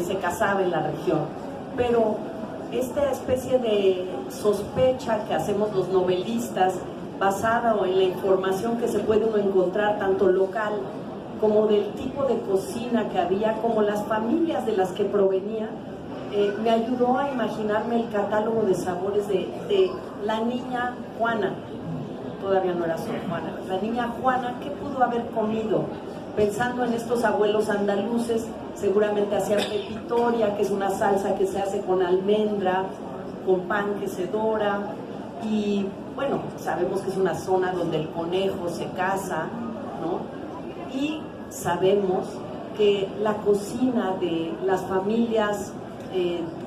se casaba en la región, pero esta especie de sospecha que hacemos los novelistas, basada en la información que se puede uno encontrar tanto local como del tipo de cocina que había, como las familias de las que provenía, me ayudó a imaginarme el catálogo de sabores de la niña Juana. Todavía no era Sor Juana. La niña Juana, ¿qué pudo haber comido? Pensando en estos abuelos andaluces, seguramente hacían pepitoria, que es una salsa que se hace con almendra, con pan que se dora, y bueno, sabemos que es una zona donde el conejo se caza, ¿no? Y sabemos que la cocina de las familias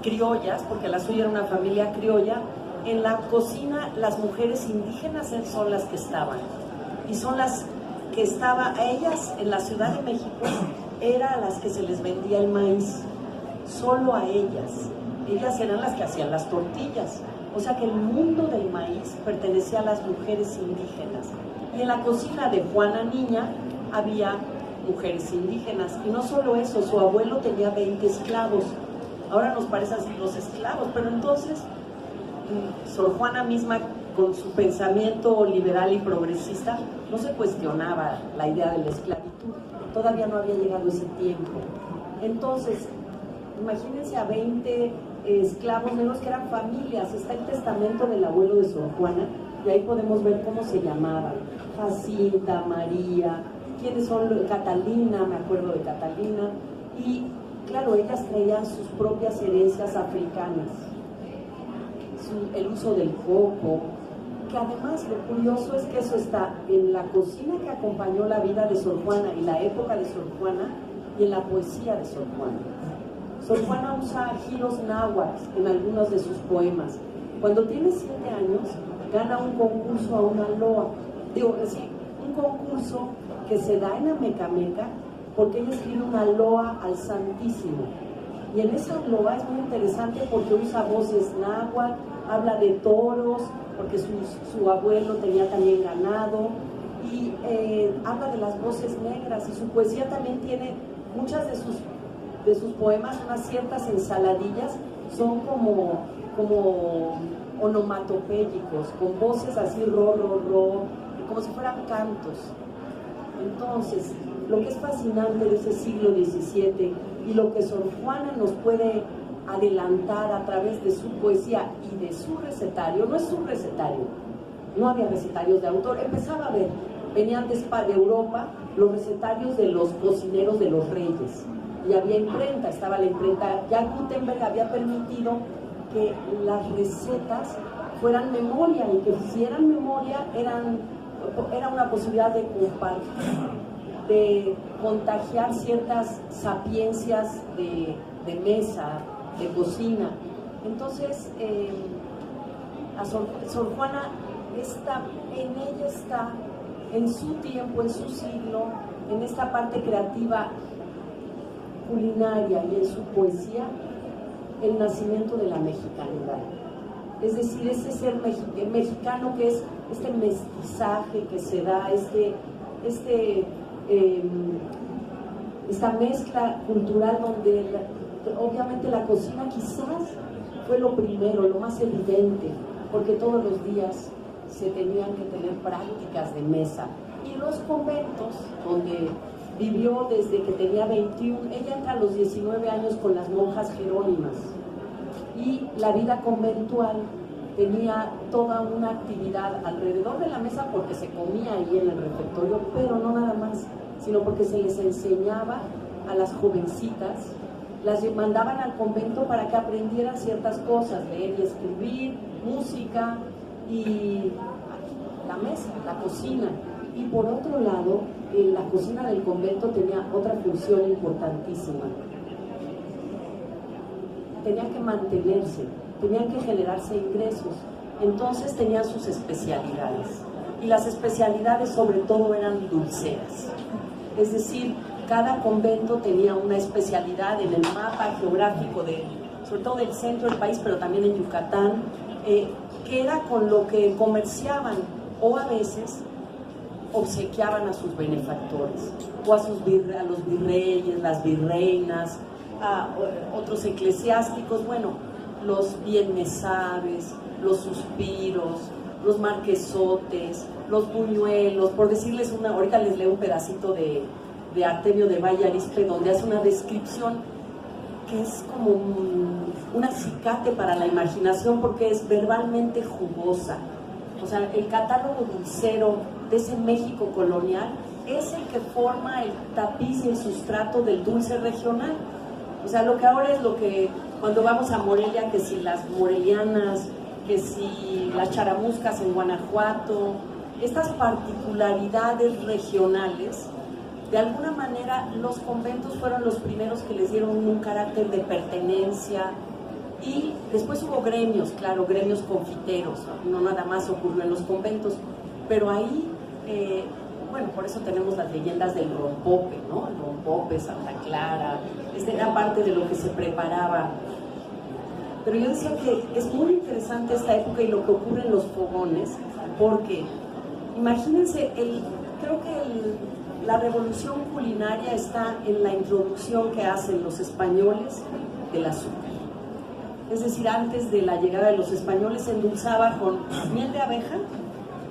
criollas, porque la suya era una familia criolla, en la cocina las mujeres indígenas son las que estaban, y son las que estaban, a ellas en la Ciudad de México era a las que se les vendía el maíz, solo a ellas eran las que hacían las tortillas, o sea que el mundo del maíz pertenecía a las mujeres indígenas, y en la cocina de Juana Niña había mujeres indígenas, y no solo eso, su abuelo tenía 20 esclavos, ahora nos parecen así los esclavos, pero entonces Sor Juana misma, con su pensamiento liberal y progresista, no se cuestionaba la idea de la esclavitud, todavía no había llegado ese tiempo. Entonces, imagínense a 20 esclavos negros que eran familias, está el testamento del abuelo de Sor Juana, y ahí podemos ver cómo se llamaban, Jacinta, María, quiénes son, Catalina, me acuerdo de Catalina, y claro, ellas traían sus propias herencias africanas, el uso del coco, que además lo curioso es que eso está en la cocina que acompañó la vida de Sor Juana y la época de Sor Juana, y en la poesía de Sor Juana. Sor Juana usa giros náhuatl en algunos de sus poemas. Cuando tiene 7 años, gana un concurso a una loa, un concurso que se da en Amecameca, porque ella escribe una loa al Santísimo. Y en esa loa es muy interesante porque usa voces náhuatl, habla de toros, porque su abuelo tenía también ganado, y habla de las voces negras, y su poesía también tiene muchas de sus poemas, unas ciertas ensaladillas, son como onomatopéyicos, con voces así ro, como si fueran cantos. Entonces, lo que es fascinante de ese siglo XVII y lo que Sor Juana nos puede adelantar a través de su poesía y de su recetario, no es su recetario, no había recetarios de autor, empezaba a ver, venían de Europa los recetarios de los cocineros de los reyes, y había imprenta, estaba la imprenta, ya Gutenberg había permitido que las recetas fueran memoria, y que si eran memoria era una posibilidad de compartir, de contagiar ciertas sapiencias de mesa, de cocina. Entonces, a Sor Juana en ella está, en su tiempo, en su siglo, en esta parte creativa culinaria y en su poesía, el nacimiento de la mexicanidad. Es decir, ese ser mexicano que es este mestizaje que se da, esta mezcla cultural donde obviamente la cocina quizás fue lo primero, lo más evidente, porque todos los días se tenían que tener prácticas de mesa. Y los conventos, donde vivió desde que tenía 21, ella entra a los 19 años con las monjas jerónimas, y la vida conventual tenía toda una actividad alrededor de la mesa, porque se comía ahí en el refectorio, pero no nada más, sino porque se les enseñaba a las jovencitas, las mandaban al convento para que aprendieran ciertas cosas, leer y escribir, música y la mesa, la cocina. Y por otro lado, la cocina del convento tenía otra función importantísima. Tenían que mantenerse, tenían que generarse ingresos, entonces tenían sus especialidades, y las especialidades sobre todo eran dulceras, es decir, cada convento tenía una especialidad en el mapa geográfico, sobre todo del centro del país, pero también en Yucatán, que era con lo que comerciaban, o a veces obsequiaban a sus benefactores, o a los virreyes, las virreinas, a otros eclesiásticos, bueno, los bien me sabes, los suspiros, los marquesotes, los buñuelos, por decirles una, ahorita les leo un pedacito de Artemio de Valle Arizpe, donde hace una descripción que es como un acicate para la imaginación, porque es verbalmente jugosa. O sea, el catálogo dulcero de ese México colonial es el que forma el tapiz y el sustrato del dulce regional. O sea, lo que ahora es lo que, cuando vamos a Morelia, que si las morelianas, que si las charamuscas en Guanajuato, estas particularidades regionales, de alguna manera los conventos fueron los primeros que les dieron un carácter de pertenencia, y después hubo gremios, claro, gremios confiteros, no nada más ocurrió en los conventos, pero ahí, bueno, por eso tenemos las leyendas del rompope, ¿no? El rompope, Santa Clara, era parte de lo que se preparaba. Pero yo decía que es muy interesante esta época y lo que ocurre en los fogones, porque imagínense, creo que la revolución culinaria está en la introducción que hacen los españoles del azúcar. Es decir, antes de la llegada de los españoles se endulzaba con miel de abeja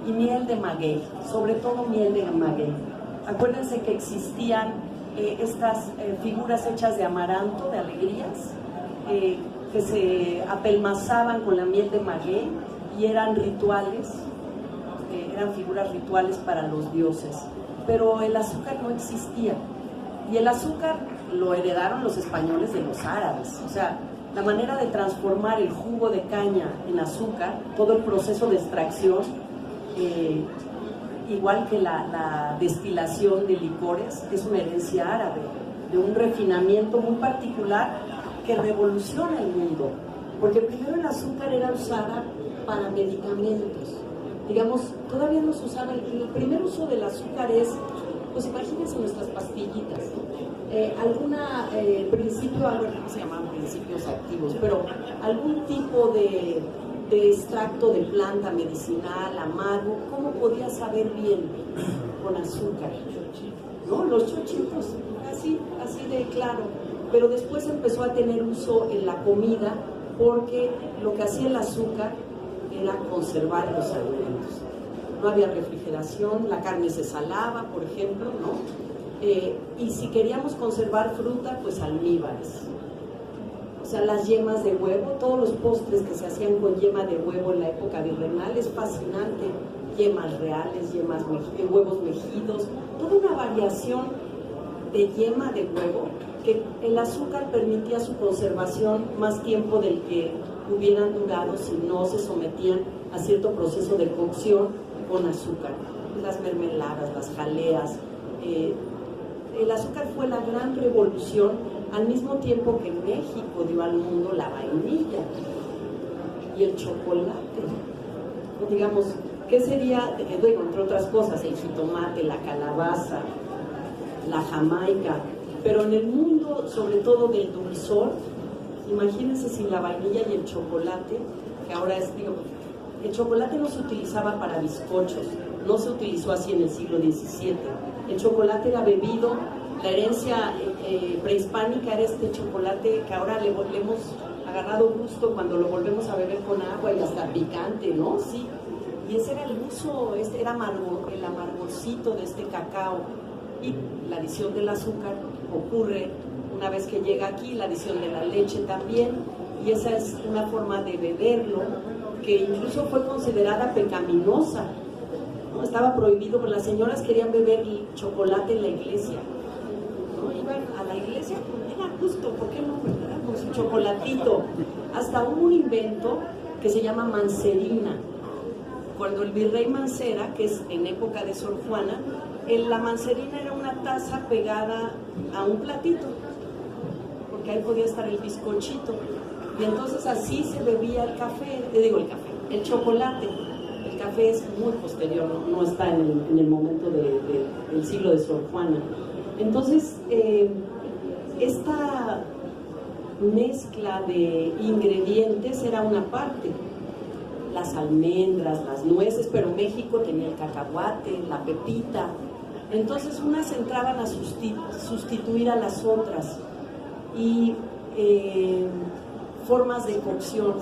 y miel de maguey, sobre todo miel de maguey. Acuérdense que existían estas figuras hechas de amaranto, de alegrías, que se apelmazaban con la miel de maguey y eran rituales, eran figuras rituales para los dioses. Pero el azúcar no existía, y el azúcar lo heredaron los españoles de los árabes. O sea, la manera de transformar el jugo de caña en azúcar, todo el proceso de extracción, igual que la destilación de licores, es una herencia árabe, de un refinamiento muy particular que revoluciona el mundo, porque primero el azúcar era usada para medicamentos. Digamos, todavía no se usaba, el primer uso del azúcar es, pues imagínense nuestras pastillitas, alguna principio, algo que se llaman principios activos, pero algún tipo de extracto de planta medicinal, amargo, ¿cómo podía saber bien? Con azúcar, ¿no? Los chochitos, así de claro. Pero después empezó a tener uso en la comida, porque lo que hacía el azúcar era conservar los alimentos. No había refrigeración, la carne se salaba, por ejemplo, ¿no? Y si queríamos conservar fruta, pues almíbares. O sea, las yemas de huevo, todos los postres que se hacían con yema de huevo en la época virreinal, es fascinante. Yemas reales, huevos mejidos, toda una variación de yema de huevo, que el azúcar permitía su conservación más tiempo del que hubieran durado si no se sometían a cierto proceso de cocción con azúcar. Las mermeladas, las jaleas. El azúcar fue la gran revolución, al mismo tiempo que México dio al mundo la vainilla y el chocolate. Digamos, ¿qué sería? Bueno, entre otras cosas, el jitomate, la calabaza, la jamaica, pero en el mundo, sobre todo del dulzor, imagínense sin la vainilla y el chocolate, que ahora es, digo, el chocolate no se utilizaba para bizcochos, no se utilizó así en el siglo XVII. El chocolate era bebido, la herencia prehispánica era este chocolate que ahora le hemos agarrado gusto cuando lo volvemos a beber con agua y hasta picante, ¿no? Sí. Y ese era el uso, era el amargorcito de este cacao. Y la adición del azúcar ocurre una vez que llega aquí, la adición de la leche también, y esa es una forma de beberlo que incluso fue considerada pecaminosa, ¿no? Estaba prohibido, porque las señoras querían beber chocolate en la iglesia, ¿no? Iban a la iglesia, era justo, ¿por qué no? Pues un chocolatito. Hasta hubo un invento que se llama mancerina. Cuando el virrey Mancera, que es en época de Sor Juana, la mancerina era una taza pegada a un platito, porque ahí podía estar el bizcochito, y entonces así se bebía el café, el chocolate. El café es muy posterior, no está en el momento del siglo de Sor Juana. Entonces, esta mezcla de ingredientes era una parte, las almendras, las nueces, pero México tenía el cacahuate, la pepita. Entonces unas entraban a sustituir a las otras. y formas de cocción.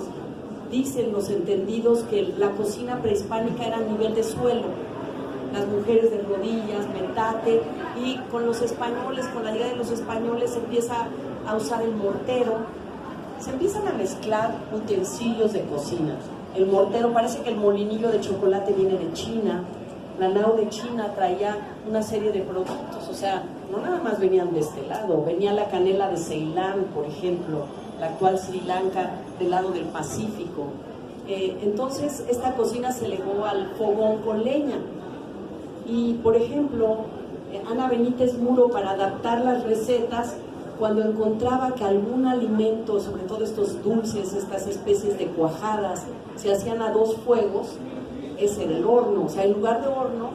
Dicen los entendidos que la cocina prehispánica era a nivel de suelo, las mujeres de rodillas, metate, y con los españoles, con la llegada de los españoles, se empieza a usar el mortero, se empiezan a mezclar utensilios de cocina. El mortero, parece que el molinillo de chocolate viene de China, la nao de China traía una serie de productos, o sea, no nada más venían de este lado, venía la canela de Ceilán, por ejemplo, la actual Sri Lanka, del lado del Pacífico. Entonces, esta cocina se legó al fogón con leña. Y, por ejemplo, Ana Benítez Muro, para adaptar las recetas, cuando encontraba que algún alimento, sobre todo estos dulces, estas especies de cuajadas, se hacían a dos fuegos, ese era el horno. O sea, en lugar de horno,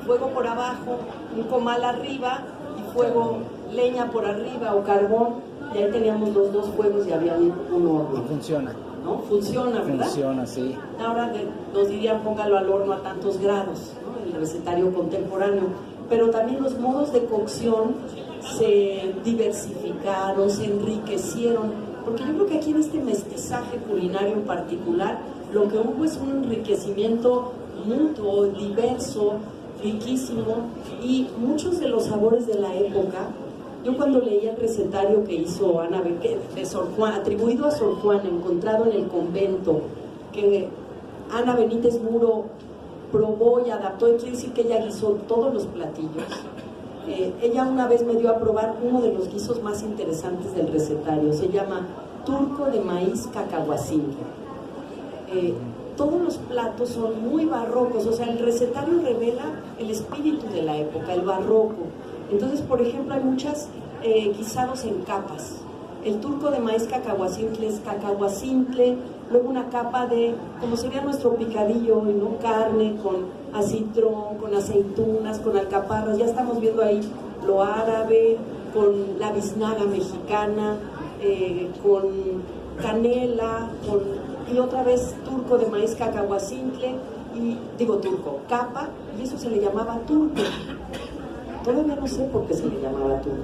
fuego por abajo, un comal arriba y fuego, leña por arriba o carbón. Y ahí teníamos los dos fuegos y había un horno. Y funciona. ¿No? Funciona, ¿verdad? Funciona, sí. Ahora nos dirían póngalo al horno a tantos grados, ¿no? El recetario contemporáneo. Pero también los modos de cocción se diversificaron, se enriquecieron, porque yo creo que aquí en este mestizaje culinario en particular, lo que hubo es un enriquecimiento mutuo, diverso, riquísimo, y muchos de los sabores de la época. Yo cuando leía el recetario que hizo Ana de Sor Juan, atribuido a Sor Juana, encontrado en el convento, que Ana Benítez Muro probó y adaptó, y quiere decir que ella guisó todos los platillos. Ella una vez me dio a probar uno de los guisos más interesantes del recetario, se llama turco de maíz cacahuacinque. Todos los platos son muy barrocos, o sea, el recetario revela el espíritu de la época, el barroco. Entonces, por ejemplo, hay muchas guisados en capas. El turco de maíz cacahuacintle es cacahuacintle, luego una capa de, como sería nuestro picadillo, ¿no? Carne con acitrón, con aceitunas, con alcaparras. Ya estamos viendo ahí lo árabe, con la biznaga mexicana, con canela, y otra vez turco de maíz cacahuacintle, y digo turco, capa, y eso se le llamaba turco. Todavía no sé por qué se le llamaba turco.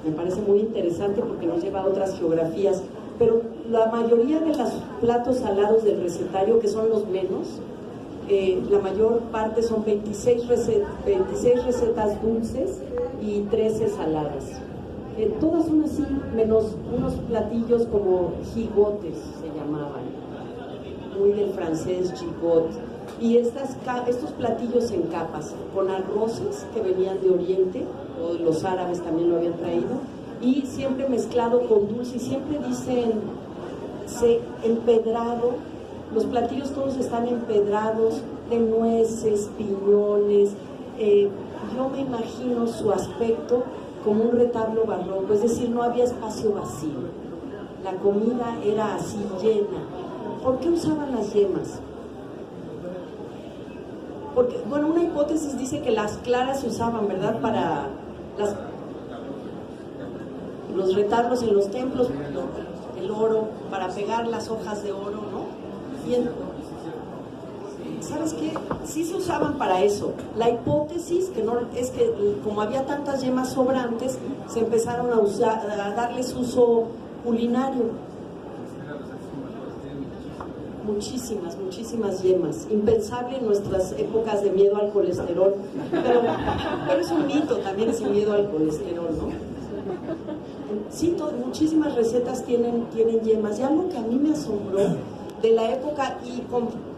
Me parece muy interesante porque nos lleva a otras geografías, pero la mayoría de los platos salados del recetario, que son los menos, la mayor parte son 26 recetas dulces y 13 saladas. Todas son así, menos unos platillos como gigotes se llamaban, muy del francés gigot. Y estos platillos en capas, con arroces que venían de Oriente, o los árabes también lo habían traído, y siempre mezclado con dulce, y siempre dicen empedrado, los platillos todos están empedrados de nueces, piñones. Yo me imagino su aspecto como un retablo barroco, es decir, no había espacio vacío, la comida era así llena. ¿Por qué usaban las yemas? Porque, bueno, una hipótesis dice que las claras se usaban, ¿verdad?, para los retablos en los templos, el oro, para pegar las hojas de oro, ¿no? Y ¿sabes qué? Sí se usaban para eso. La hipótesis que no es que como había tantas yemas sobrantes, se empezaron a darles uso culinario. Muchísimas yemas, impensable en nuestras épocas de miedo al colesterol, pero es un mito también sin miedo al colesterol, ¿no? Sí, muchísimas recetas tienen yemas, y algo que a mí me asombró de la época, y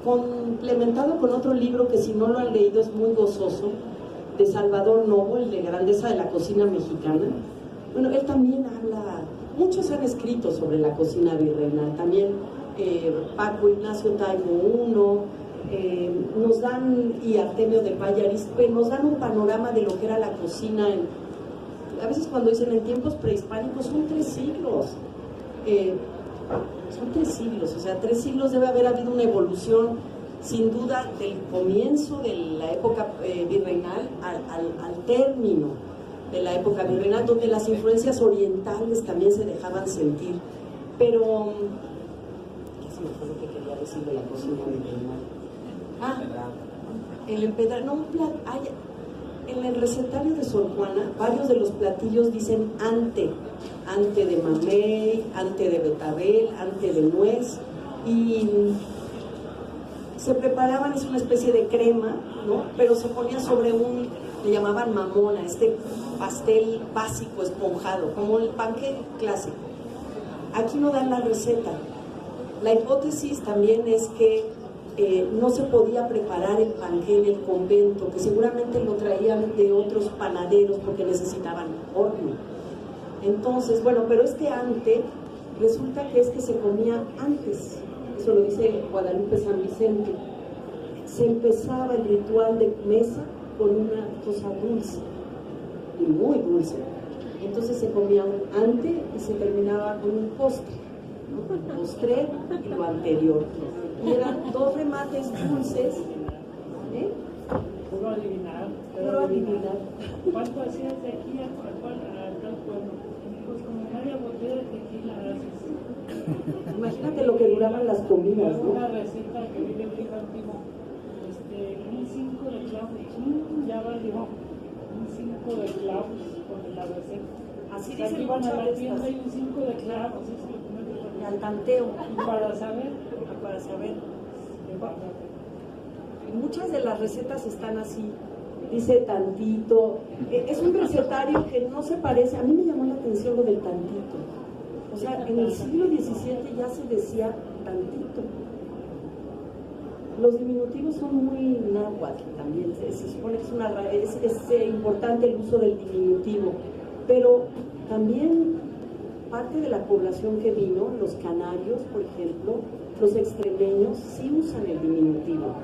complementado con otro libro que si no lo han leído es muy gozoso, de Salvador Novo, el de Grandeza de la Cocina Mexicana. Bueno, él también habla, muchos han escrito sobre la cocina virreinal, también Paco Ignacio Taibo I, nos dan, y Artemio de Pallarispe, nos dan un panorama de lo que era la cocina a veces cuando dicen en tiempos prehispánicos, son 3 siglos. Son 3 siglos, o sea, 3 siglos debe haber habido una evolución, sin duda, del comienzo de la época virreinal al término de la época virreinal, donde las influencias orientales también se dejaban sentir. Pero me fue lo que quería decir de la cocina virreinal. El empedrado, no, en el recetario de Sor Juana, varios de los platillos dicen ante de mamey, ante de betabel, ante de nuez, y se preparaban, es una especie de crema, ¿no? Pero se ponía sobre le llamaban mamona, este pastel básico esponjado, como el panqueque clásico. Aquí no dan la receta. La hipótesis también es que no se podía preparar el panqué en el convento, que seguramente lo traían de otros panaderos porque necesitaban horno. Entonces, bueno, pero este ante resulta que es que se comía antes, eso lo dice Guadalupe San Vicente. Se empezaba el ritual de mesa con una cosa dulce, y muy dulce. Entonces se comía un ante y se terminaba con un postre, ¿no? El postre y lo anterior. Y eran dos remates dulces. Puro adivinar. Puro adivinar. ¿Cuánto hacías de aquí a tal pueblo? Pues como media botella de tequila haces. Imagínate lo que duraban las comidas, ¿no? Una receta que vive en Rico Antiguo. Un 5 de clavos. Ya valió. Un 5 de clavos con la receta. Así Aquí dicen van a la muchas tienda veces. y un 5 de clavos. Eso es lo que me gusta. Al tanteo. Para saber. Para saber. qué va a hacer. Muchas de las recetas están así, dice tantito. Es un recetario que no se parece, a mí me llamó la atención lo del tantito. O sea, en el siglo XVII ya se decía tantito. Los diminutivos son muy náhuatl también, se supone que es importante el uso del diminutivo, pero también parte de la población que vino, los canarios, por ejemplo, los extremeños, sí usan el diminutivo.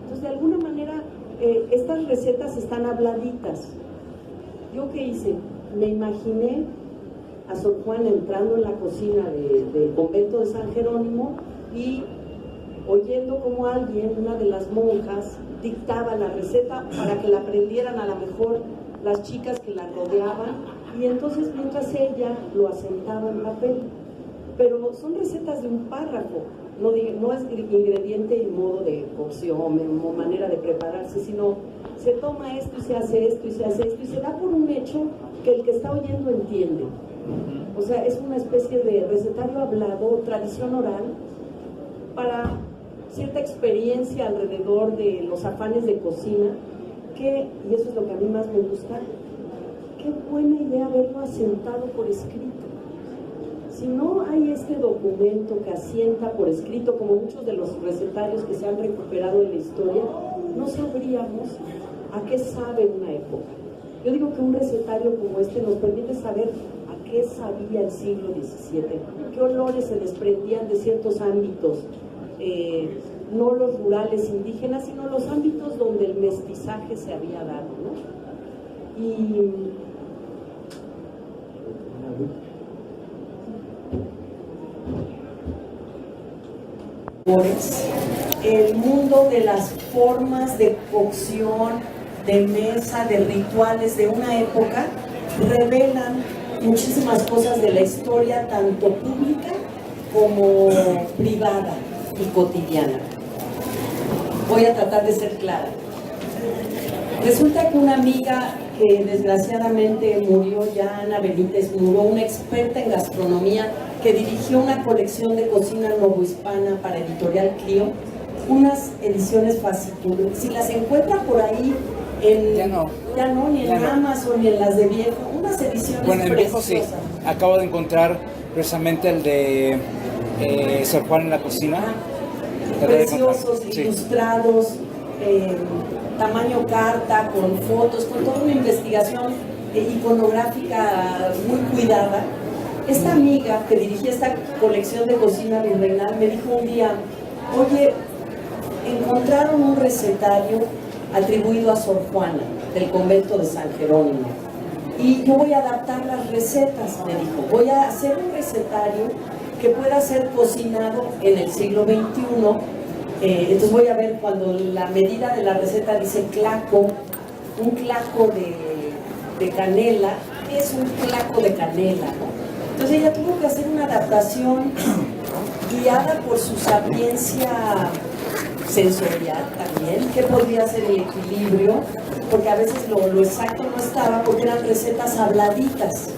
Entonces, de alguna manera, estas recetas están habladitas. ¿Yo qué hice? Me imaginé a Sor Juana entrando en la cocina del convento de San Jerónimo y oyendo como alguien, una de las monjas, dictaba la receta para que la aprendieran a lo mejor las chicas que la rodeaban, y entonces mientras ella lo asentaba en papel. Pero son recetas de un párrafo, no es ingrediente y modo de cocción o manera de prepararse, sino se toma esto y se hace esto y se hace esto y se da por un hecho que el que está oyendo entiende. O sea, es una especie de recetario hablado, tradición oral, para cierta experiencia alrededor de los afanes de cocina, y eso es lo que a mí más me gusta, qué buena idea haberlo asentado por escrito. Si no hay este documento que asienta por escrito, como muchos de los recetarios que se han recuperado en la historia, no sabríamos a qué sabe una época. Yo digo que un recetario como este nos permite saber a qué sabía el siglo XVII, qué olores se desprendían de ciertos ámbitos, no los rurales indígenas, sino los ámbitos donde el mestizaje se había dado, ¿no? Y el mundo de las formas de cocción, de mesa, de rituales de una época revelan muchísimas cosas de la historia, tanto pública como privada y cotidiana. Voy a tratar de ser clara. Resulta que una amiga que desgraciadamente murió, ya, Ana Benítez Muro, una experta en gastronomía que dirigió una colección de cocina novohispana para Editorial Clio, unas ediciones fasciculantes. Si las encuentra por ahí, ya no, ni en Amazon ni en las de viejo, unas ediciones bueno, en viejo sí. Acabo de encontrar precisamente el de Sor Juana en la cocina. Preciosos, sí. Ilustrados, tamaño carta, con fotos, con toda una investigación iconográfica muy cuidada. Esta amiga que dirigía esta colección de cocina virreinal me dijo un día: oye, encontraron un recetario atribuido a Sor Juana del convento de San Jerónimo y yo voy a adaptar las recetas, me dijo. Voy a hacer un recetario que pueda ser cocinado en el siglo XXI. Entonces voy a ver, cuando la medida de la receta dice claco, un claco de canela, ¿qué es un claco de canela, no? Entonces ella tuvo que hacer una adaptación guiada por su sapiencia sensorial también, que podría ser el equilibrio, porque a veces lo exacto no estaba, porque eran recetas habladitas,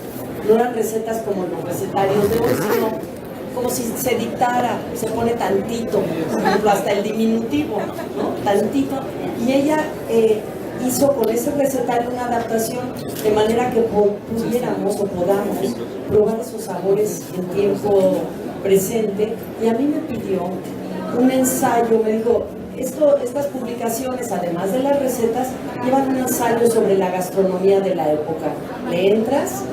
no eran recetas como los recetarios de hoy, sino como si se dictara, se pone tantito, por ejemplo, hasta el diminutivo, ¿no? Tantito. Y ella hizo con ese recetario una adaptación de manera que pudiéramos o podamos probar esos sabores en tiempo presente. Y a mí me pidió un ensayo, me dijo, estas publicaciones, además de las recetas, llevan un ensayo sobre la gastronomía de la época. ¿Le entras?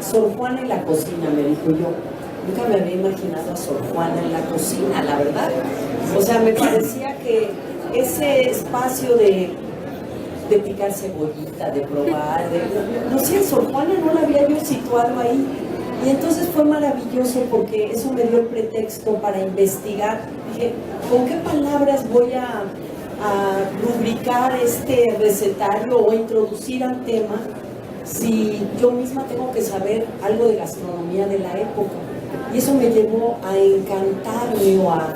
Sor Juana en la cocina, me dijo yo. Nunca me había imaginado a Sor Juana en la cocina, la verdad. O sea, me parecía que ese espacio de picar cebollita, de probar, no sé, Sor Juana no la había yo situado ahí. Y entonces fue maravilloso porque eso me dio el pretexto para investigar. Dije, ¿con qué palabras voy a rubricar este recetario o introducir al tema si yo misma tengo que saber algo de gastronomía de la época? Y eso me llevó a encantarme o a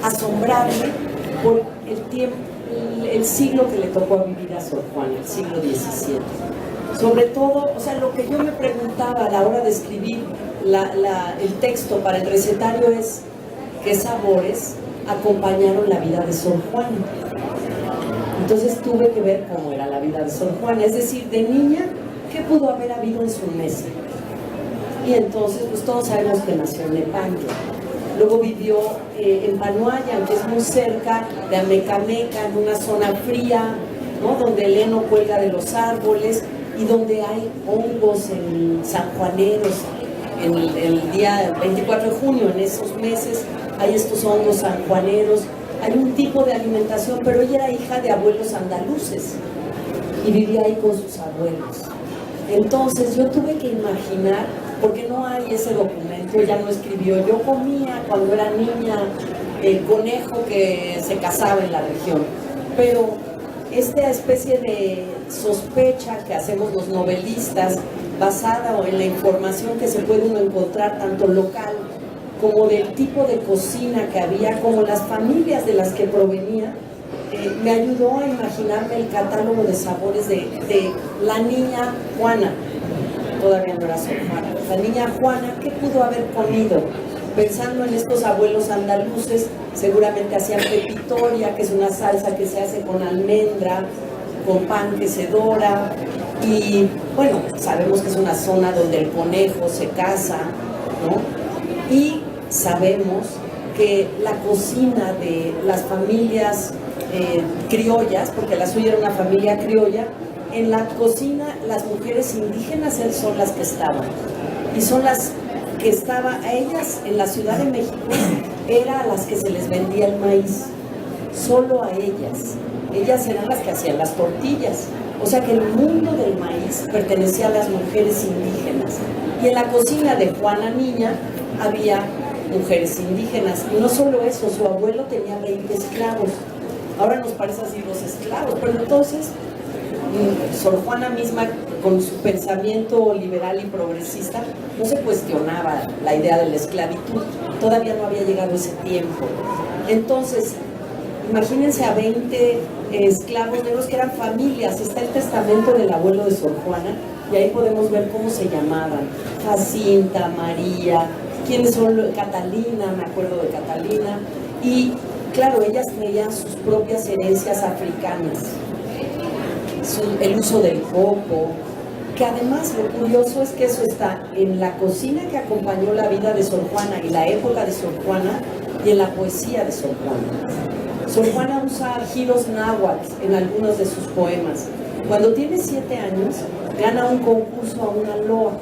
asombrarme por el tiempo, el siglo que le tocó a vivir a Sor Juana, el siglo XVII. Sobre todo, o sea, lo que yo me preguntaba a la hora de escribir el texto para el recetario es qué sabores acompañaron la vida de Sor Juana. Entonces tuve que ver cómo era la vida de Sor Juana, es decir, de niña, ¿qué pudo haber habido en su mesa? Y entonces, pues todos sabemos que nació en Lepanto. Luego vivió en Panuaya, que es muy cerca de Amecameca, en una zona fría, ¿no? Donde el heno cuelga de los árboles y donde hay hongos sanjuaneros. En el día 24 de junio, en esos meses, hay estos hongos sanjuaneros. Hay un tipo de alimentación, pero ella era hija de abuelos andaluces y vivía ahí con sus abuelos. Entonces yo tuve que imaginar, porque no hay ese documento, ella no escribió, yo comía cuando era niña el conejo que se cazaba en la región, pero esta especie de sospecha que hacemos los novelistas, basada en la información que se puede uno encontrar tanto local como del tipo de cocina que había, como las familias de las que provenía, me ayudó a imaginarme el catálogo de sabores de la niña Juana. Todavía no era Sor Juana. La niña Juana, ¿qué pudo haber comido? Pensando en estos abuelos andaluces, seguramente hacían pepitoria, que es una salsa que se hace con almendra, con pan que se dora, y bueno, sabemos que es una zona donde el conejo se caza, ¿no? Y sabemos que la cocina de las familias criollas, porque la suya era una familia criolla, en la cocina las mujeres indígenas son las que estaban, y son las que estaban, a ellas en la Ciudad de México era a las que se les vendía el maíz, solo a ellas eran las que hacían las tortillas, o sea que el mundo del maíz pertenecía a las mujeres indígenas, y en la cocina de Juana Niña había mujeres indígenas, y no solo eso, su abuelo tenía 20 esclavos. Ahora nos parece así los esclavos, pero entonces Sor Juana misma, con su pensamiento liberal y progresista, no se cuestionaba la idea de la esclavitud, todavía no había llegado ese tiempo. Entonces, imagínense a 20 esclavos negros que eran familias. Está el testamento del abuelo de Sor Juana, y ahí podemos ver cómo se llamaban: Jacinta, María, quiénes son, Catalina, me acuerdo de Catalina, y claro, ellas traían sus propias herencias africanas, el uso del coco, que además lo curioso es que eso está en la cocina que acompañó la vida de Sor Juana y la época de Sor Juana, y en la poesía de Sor Juana. Sor Juana usa giros náhuatl en algunos de sus poemas. Cuando tiene 7 años, gana un concurso a una loa.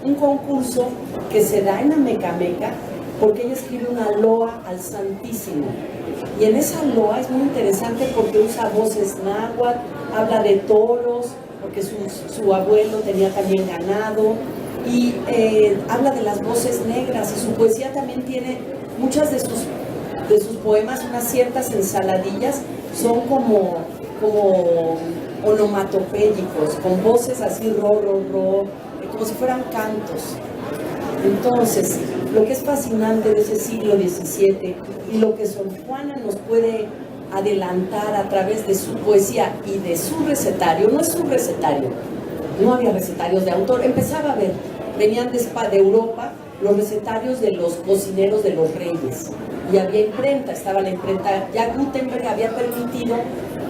Un concurso que se da en Amecameca, porque ella escribe una loa al Santísimo. Y en esa loa es muy interesante porque usa voces náhuatl, habla de toros, porque su abuelo tenía también ganado, y habla de las voces negras, y su poesía también tiene muchas de sus poemas, unas ciertas ensaladillas, son como onomatopéyicos, con voces así como si fueran cantos. Entonces, lo que es fascinante de ese siglo XVII y lo que Sor Juana nos puede adelantar a través de su poesía y de su recetario. No es un recetario, no había recetarios de autor, empezaba a ver, venían de Europa los recetarios de los cocineros de los reyes, y había imprenta, estaba la imprenta, ya Gutenberg había permitido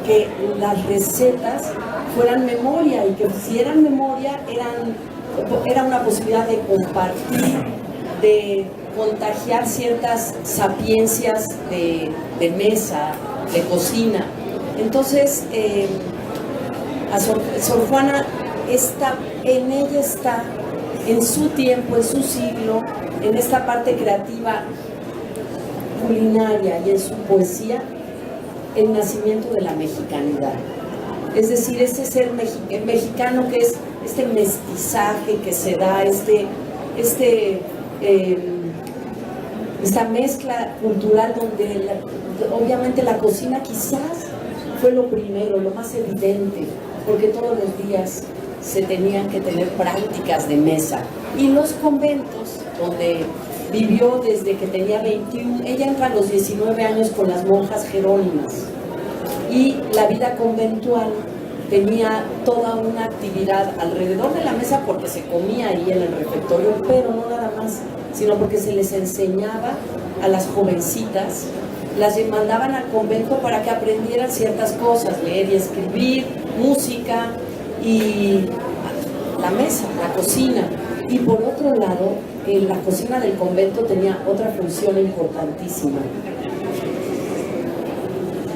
que las recetas fueran memoria, y que si eran memoria era una posibilidad de compartir, de contagiar ciertas sapiencias de mesa, de cocina. Entonces, a Sor Juana en ella está, en su tiempo, en su siglo, en esta parte creativa culinaria y en su poesía, el nacimiento de la mexicanidad. Es decir, ese ser mexicano que es este mestizaje que se da, esta mezcla cultural donde obviamente la cocina quizás fue lo primero, lo más evidente, porque todos los días se tenían que tener prácticas de mesa. Y los conventos, donde vivió desde que tenía 21, ella entra a los 19 años con las monjas jerónimas, y la vida conventual tenía toda una actividad alrededor de la mesa, porque se comía ahí en el refectorio, pero no nada más, sino porque se les enseñaba a las jovencitas, las mandaban al convento para que aprendieran ciertas cosas, leer y escribir, música y la mesa, la cocina. Y por otro lado, la cocina del convento tenía otra función importantísima.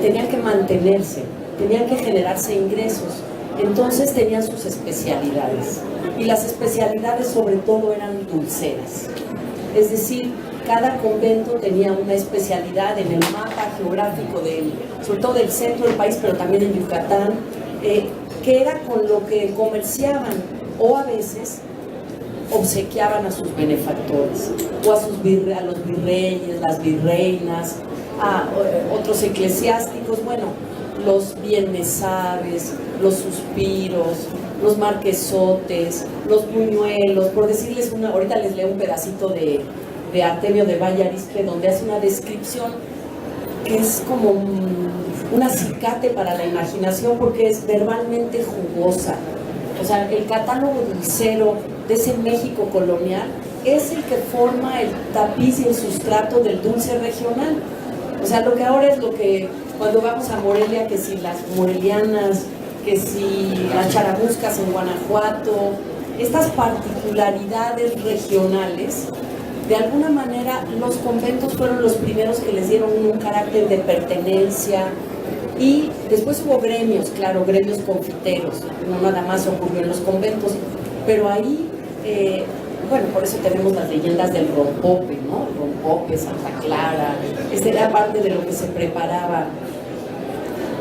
Tenían que mantenerse, tenían que generarse ingresos, entonces tenían sus especialidades, y las especialidades sobre todo eran dulceras. Es decir, cada convento tenía una especialidad en el mapa geográfico, sobre todo del centro del país, pero también en Yucatán, que era con lo que comerciaban, o a veces obsequiaban a sus benefactores, o a los virreyes, las virreinas, a otros eclesiásticos, bueno, los bienmesaves, los suspiros, los marquesotes, los buñuelos, por decirles ahorita les leo un pedacito de Artemio de Valle Arizpe, donde hace una descripción que es como un acicate para la imaginación, porque es verbalmente jugosa. O sea, el catálogo dulcero de ese México colonial es el que forma el tapiz y el sustrato del dulce regional. O sea, lo que ahora es lo que, cuando vamos a Morelia, que si las morelianas, que si las charamuscas en Guanajuato, estas particularidades regionales, de alguna manera los conventos fueron los primeros que les dieron un carácter de pertenencia. Y después hubo gremios, claro, gremios confiteros, no nada más ocurrió en los conventos, pero ahí, bueno, por eso tenemos las leyendas del rompope, ¿no? Rompope, Santa Clara, era parte de lo que se preparaba.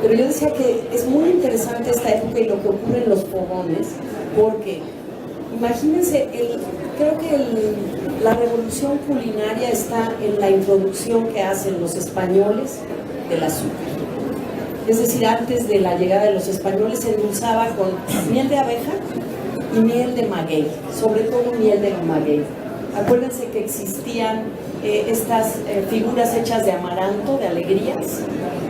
Pero yo decía que es muy interesante esta época y lo que ocurre en los fogones, porque imagínense, creo que la revolución culinaria está en la introducción que hacen los españoles del azúcar. Es decir, antes de la llegada de los españoles se endulzaba con miel de abeja y miel de maguey, sobre todo miel de maguey. Acuérdense que existían estas figuras hechas de amaranto, de alegrías,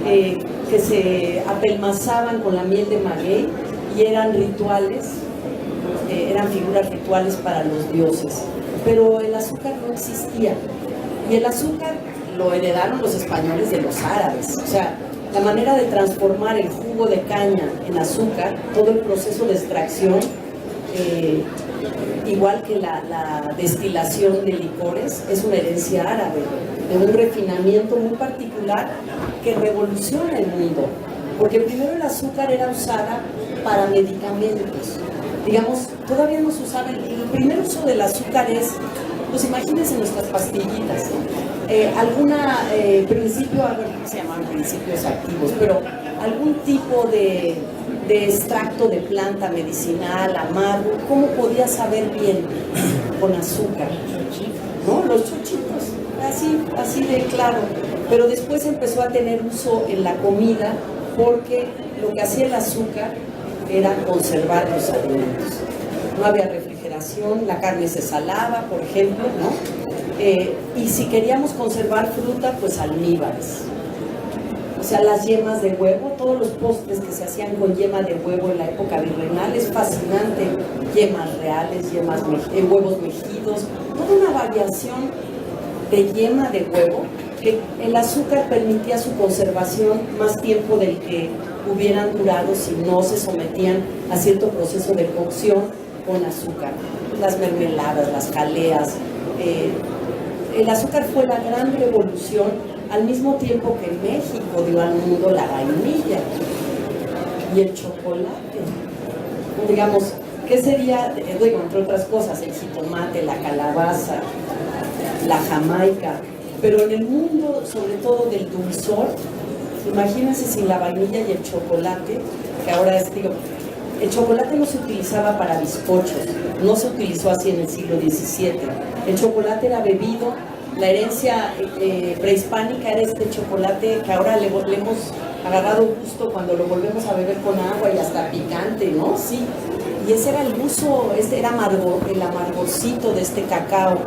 que se apelmazaban con la miel de maguey, y eran rituales, eran figuras rituales para los dioses. Pero el azúcar no existía, y el azúcar lo heredaron los españoles de los árabes. O sea, la manera de transformar el jugo de caña en azúcar, todo el proceso de extracción, igual que la destilación de licores, es una herencia árabe, de un refinamiento muy particular que revoluciona el mundo. Porque primero el azúcar era usada para medicamentos. Digamos, todavía no se usaba, el primer uso del azúcar es, pues imagínense nuestras pastillitas, ¿no? Principio, no se llaman principios activos, pero algún tipo de extracto de planta medicinal, amargo, ¿cómo podía saber bien? Con azúcar, ¿no? Los chochitos, así de claro. Pero después empezó a tener uso en la comida, porque lo que hacía el azúcar era conservar los alimentos. No había refrigeración, la carne se salaba, por ejemplo, ¿no? Y si queríamos conservar fruta, pues almíbares. O sea, las yemas de huevo, todos los postres que se hacían con yema de huevo en la época virreinal, es fascinante. Yemas reales, huevos mejidos, toda una variación de yema de huevo, que el azúcar permitía su conservación más tiempo del que hubieran durado si no se sometían a cierto proceso de cocción con azúcar. Las mermeladas, las jaleas. El azúcar fue la gran revolución, al mismo tiempo que México dio al mundo la vainilla y el chocolate. Digamos, ¿qué sería? Digo, entre otras cosas, el jitomate, la calabaza, la jamaica, pero en el mundo, sobre todo del dulzor, imagínense sin la vainilla y el chocolate, que ahora es, digo, el chocolate no se utilizaba para bizcochos, no se utilizó así en el siglo XVII. El chocolate era bebido, la herencia prehispánica era este chocolate que ahora le hemos agarrado gusto cuando lo volvemos a beber con agua y hasta picante, ¿no? Sí. Y ese era el uso, este era el amargorcito de este cacao.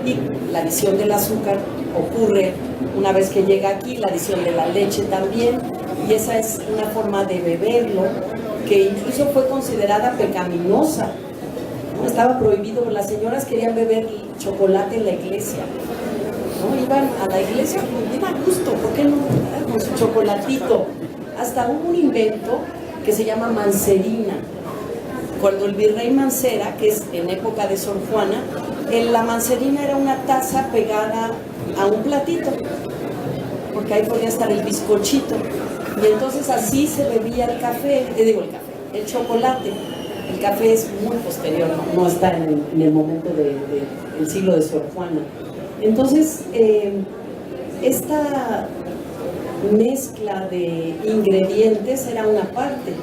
Y la adición del azúcar ocurre una vez que llega aquí, la adición de la leche también, y esa es una forma de beberlo que incluso fue considerada pecaminosa, ¿no? Estaba prohibido, las señoras querían beber chocolate en la iglesia, ¿no? Iban a la iglesia, iban a gusto, ¿por qué no? Con su chocolatito. Hasta hubo un invento que se llama mancerina. Cuando el virrey Mancera, que es en época de Sor Juana, la mancerina era una taza pegada a un platito, porque ahí podía estar el bizcochito, y entonces así se bebía el café, el chocolate. El café es muy posterior, no está en el momento del siglo de Sor Juana. Entonces, esta mezcla de ingredientes era una parte.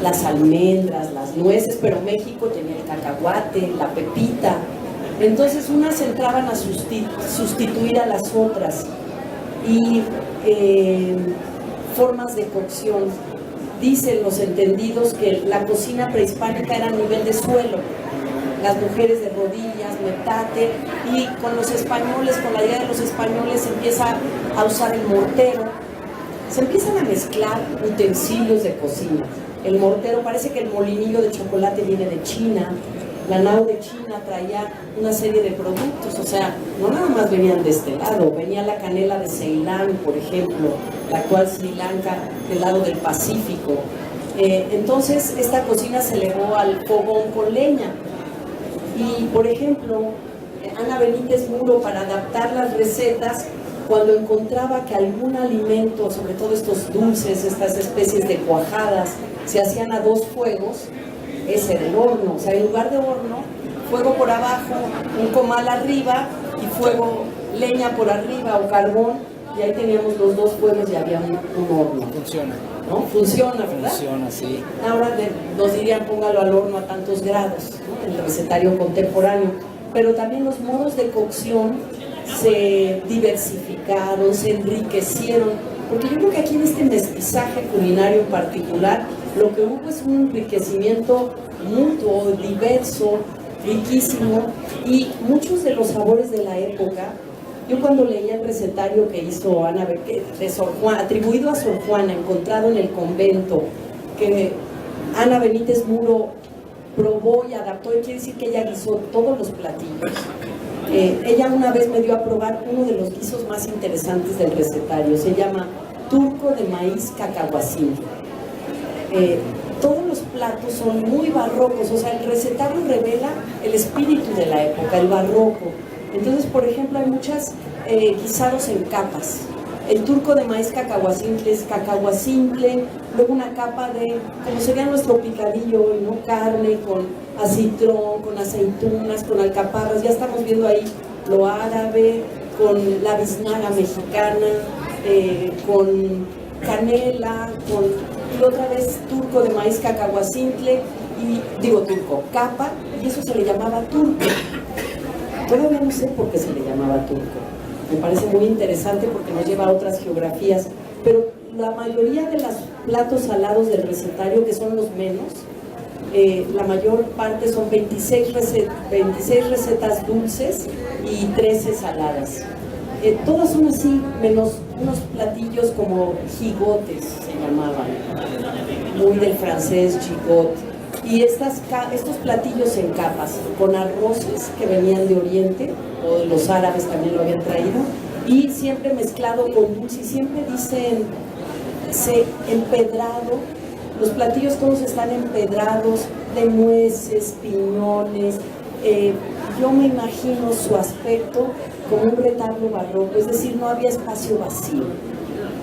Las almendras, las nueces, pero México tenía el cacahuate, la pepita. Entonces unas entraban a sustituir a las otras. Y formas de cocción. Dicen los entendidos que la cocina prehispánica era a nivel de suelo. Las mujeres de rodillas, metate, y con los españoles, con la idea de los españoles, se empieza a usar el mortero. Se empiezan a mezclar utensilios de cocina. El mortero, parece que el molinillo de chocolate viene de China, la nao de China traía una serie de productos, o sea, no nada más venían de este lado, venía la canela de Ceilán, por ejemplo, la actual Sri Lanka, del lado del Pacífico. Entonces, esta cocina se elevó al fogón con leña. Y, por ejemplo, Ana Benítez Muro, para adaptar las recetas, cuando encontraba que algún alimento, sobre todo estos dulces, estas especies de cuajadas, se hacían a dos fuegos, ese era el horno. O sea, en lugar de horno, fuego por abajo, un comal arriba y fuego, leña por arriba o carbón, y ahí teníamos los dos fuegos y había un horno. Funciona. ¿No? Funciona, ¿verdad? Funciona, sí. Ahora nos dirían póngalo al horno a tantos grados, ¿no? El recetario contemporáneo. Pero también los modos de cocción se diversificaron, se enriquecieron, porque yo creo que aquí en este mestizaje culinario en particular, lo que hubo es un enriquecimiento mutuo, diverso, riquísimo, y muchos de los sabores de la época. Yo cuando leía el recetario que hizo Ana, de Sor Juana, atribuido a Sor Juana, encontrado en el convento, que Ana Benítez Muro probó y adaptó, y quiere decir que ella guisó todos los platillos. Ella una vez me dio a probar uno de los guisos más interesantes del recetario, se llama turco de maíz cacahuacín. Todos los platos son muy barrocos, o sea, el recetario revela el espíritu de la época, el barroco. Entonces, por ejemplo, hay muchos guisados en capas. El turco de maíz cacahuacintle es cacahuacintle, luego una capa de, como sería nuestro picadillo hoy, ¿no? Carne con acitrón, con aceitunas, con alcaparras. Ya estamos viendo ahí lo árabe, con la biznaga mexicana, con canela, y otra vez turco de maíz cacahuacintle, y digo turco, capa, y eso se le llamaba turco. Todavía no sé por qué se le llamaba turco. Me parece muy interesante porque nos lleva a otras geografías, pero la mayoría de los platos salados del recetario, que son los menos, la mayor parte son 26 recetas dulces y 13 saladas. Todas son así, menos unos platillos como gigotes se llamaban, muy del francés gigot. Y estos platillos en capas, con arroces que venían de Oriente, o los árabes también lo habían traído, y siempre mezclado con dulce, y siempre dicen empedrado. Los platillos todos están empedrados de nueces, piñones. Yo me imagino su aspecto como un retablo barroco, es decir, no había espacio vacío.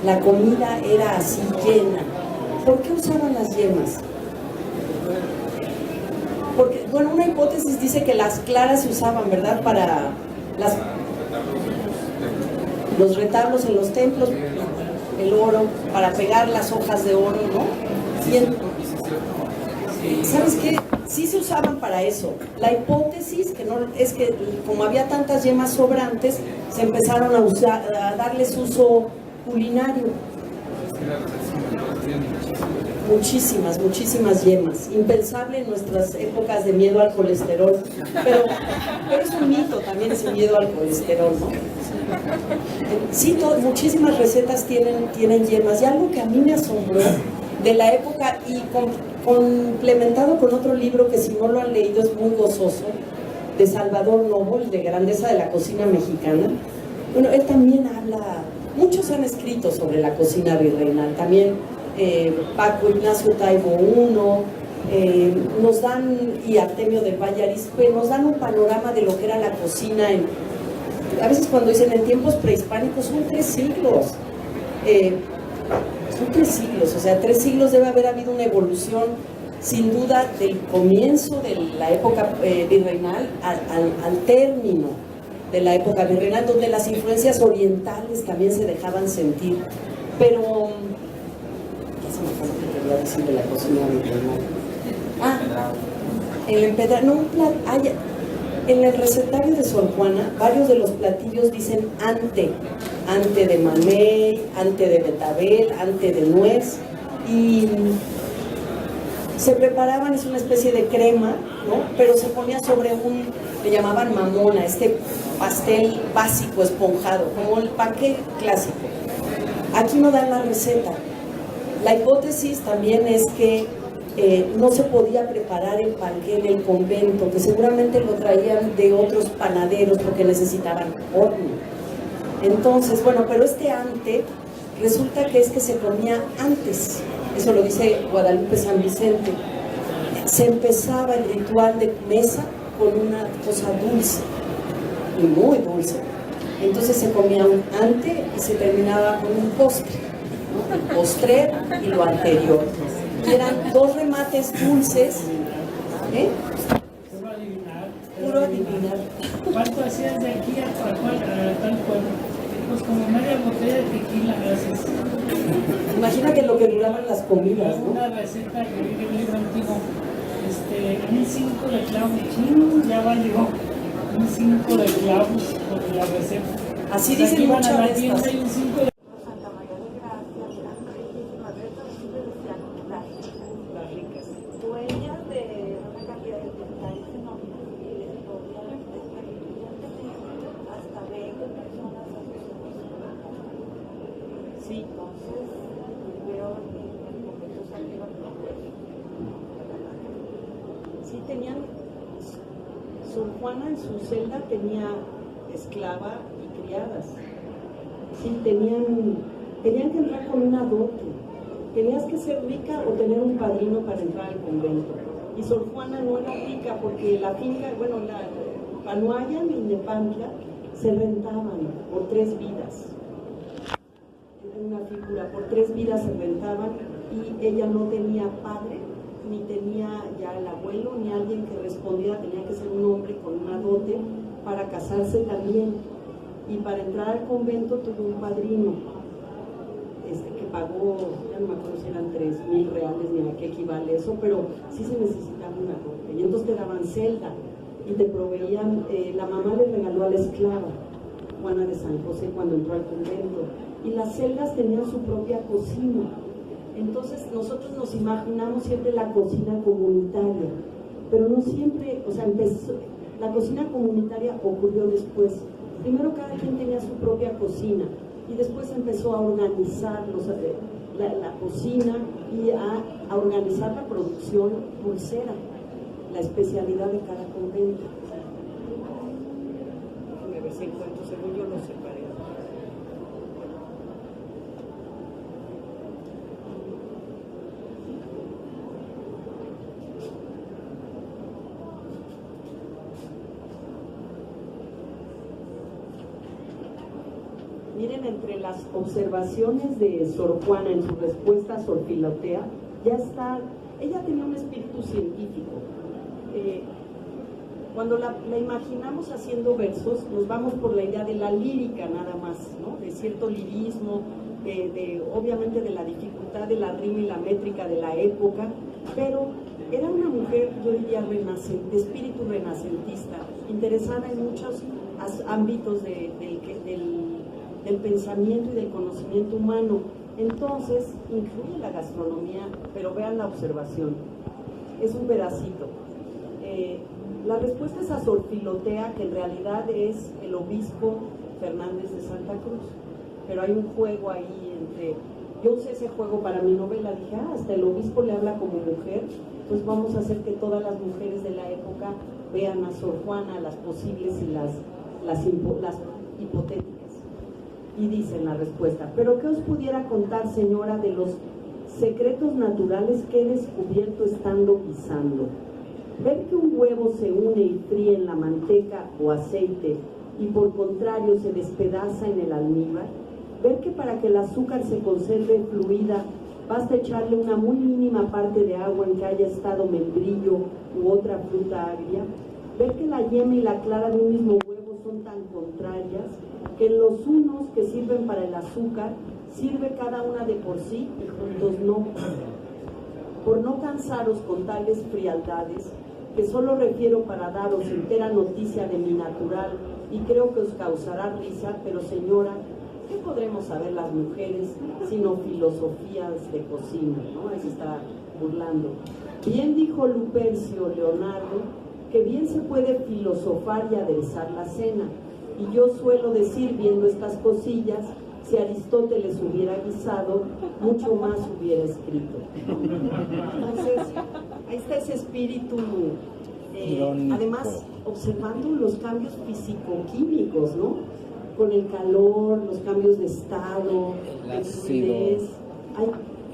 La comida era así llena. ¿Por qué usaban las yemas? Porque, bueno, una hipótesis dice que las claras se usaban, ¿verdad? Para los retablos en los templos, el oro, para pegar las hojas de oro, ¿no? ¿Sabes qué? Sí se usaban para eso. La hipótesis es que como había tantas yemas sobrantes, se empezaron a darles uso culinario. Muchísimas yemas. Impensable en nuestras épocas de miedo al colesterol. Pero es un mito también ese miedo al colesterol, ¿no? Sí, muchísimas recetas tienen yemas. Y algo que a mí me asombró de la época, y complementado con otro libro que si no lo han leído es muy gozoso, de Salvador Novo, de Grandeza de la Cocina Mexicana. Bueno, él también habla, muchos han escrito sobre la cocina virreinal, también Paco Ignacio Taibo I, nos dan, y Artemio del Valle Arizpe, nos dan un panorama de lo que era la cocina a veces cuando dicen en tiempos prehispánicos, son 3 siglos. Son 3 siglos, o sea, 3 siglos debe haber habido una evolución, sin duda, del comienzo de la época virreinal al término de la época virreinal, donde las influencias orientales también se dejaban sentir. Pero, ¿qué se me fue lo que quería decir de la cocina virreinal? El empedrar, no, en el recetario de Sor Juana, varios de los platillos dicen ante de mamey, ante de betabel, ante de nuez, y se preparaban, es una especie de crema, ¿no? Pero se ponía sobre le llamaban mamona, este pastel básico, esponjado, como el panqué clásico. Aquí no dan la receta. La hipótesis también es que no se podía preparar el panqué en el convento, que seguramente lo traían de otros panaderos porque necesitaban horno. Entonces, bueno, pero resulta que es que se comía antes, eso lo dice Guadalupe San Vicente. Se empezaba el ritual de mesa con una cosa dulce, y muy dulce. Entonces se comía un ante y se terminaba con un postre, ¿no? El postrer y lo anterior. Y eran 2 remates dulces, Puro adivinar. ¿Cuánto hacías de aquí a tal pueblo? Pues como media botella de tequila haces. Imagínate lo que duraban las comidas, ¿no? Una receta que viene en un libro antiguo, un 5 de clavos, ya valió un 5 de clavos con la receta. Así dicen muchas de estas. estas. Hay un 5 de Santa María de Gracia, eran riquísimas, de estas sí le decían las ricas, dueñas de una cantidad de detalles enormes y de historia, hasta 20 personas a sus hijos. Sí. Entonces, veo en el convento San Esteban, Sí, tenían. Sor Juana en su celda tenía esclava y criadas. Sí, tenían que entrar con una dote. Tenías que ser rica o tener un padrino para entrar al convento. Y Sor Juana no era rica porque la finca, bueno, la Panuayan y Nepantla se rentaban por 3 vidas. Era una figura, por 3 vidas se rentaban y ella no tenía padre, ni tenía ya el abuelo, ni alguien que respondiera, tenía que ser un hombre con una dote para casarse también. Y para entrar al convento tuvo un padrino que pagó, ya no me acuerdo si eran 3,000 reales ni a qué equivale eso, pero sí se necesitaba una dote. Y entonces te daban celda y te proveían, la mamá le regaló a la esclava, Juana de San José, cuando entró al convento. Y las celdas tenían su propia cocina. Entonces nosotros nos imaginamos siempre la cocina comunitaria, pero no siempre, o sea, la cocina comunitaria ocurrió después. Primero cada quien tenía su propia cocina y después empezó a organizar la cocina y a organizar la producción dulcera, la especialidad de cada convento. A ver si encuentro, según yo lo separé. Miren, entre las observaciones de Sor Juana en su respuesta a Sor Filotea, ya está, ella tenía un espíritu científico. Cuando la imaginamos haciendo versos, nos vamos por la idea de la lírica nada más, ¿no? De cierto lirismo, obviamente de la dificultad de la rima y la métrica de la época, pero era una mujer, yo diría, de espíritu renacentista, interesada en muchos ámbitos del pensamiento y del conocimiento humano. Entonces, incluye la gastronomía, pero vean la observación. Es un pedacito. La respuesta es a Sor Filotea, que en realidad es el obispo Fernández de Santa Cruz. Pero hay un juego ahí entre... Yo usé ese juego para mi novela, dije, hasta el obispo le habla como mujer, pues vamos a hacer que todas las mujeres de la época vean a Sor Juana, las posibles y las hipotéticas. Y dice en la respuesta, ¿pero qué os pudiera contar, señora, de los secretos naturales que he descubierto estando guisando? Ver que un huevo se une y fríe en la manteca o aceite y por contrario se despedaza en el almíbar. Ver que para que el azúcar se conserve fluida basta echarle una muy mínima parte de agua en que haya estado membrillo u otra fruta agria. Ver que la yema y la clara de un mismo huevo son tan contrarias que en los unos que sirven para el azúcar sirve cada una de por sí y juntos no. Por no cansaros con tales frialdades, que solo refiero para daros entera noticia de mi natural y creo que os causará risa, pero señora, ¿qué podremos saber las mujeres sino filosofías de cocina? ¿No? Ahí se está burlando. Bien dijo Lupercio Leonardo que bien se puede filosofar y aderezar la cena, y yo suelo decir, viendo estas cosillas, si Aristóteles hubiera guisado, mucho más hubiera escrito. Entonces, ahí está ese espíritu, además observando los cambios físico-químicos, ¿no? Con el calor, los cambios de estado,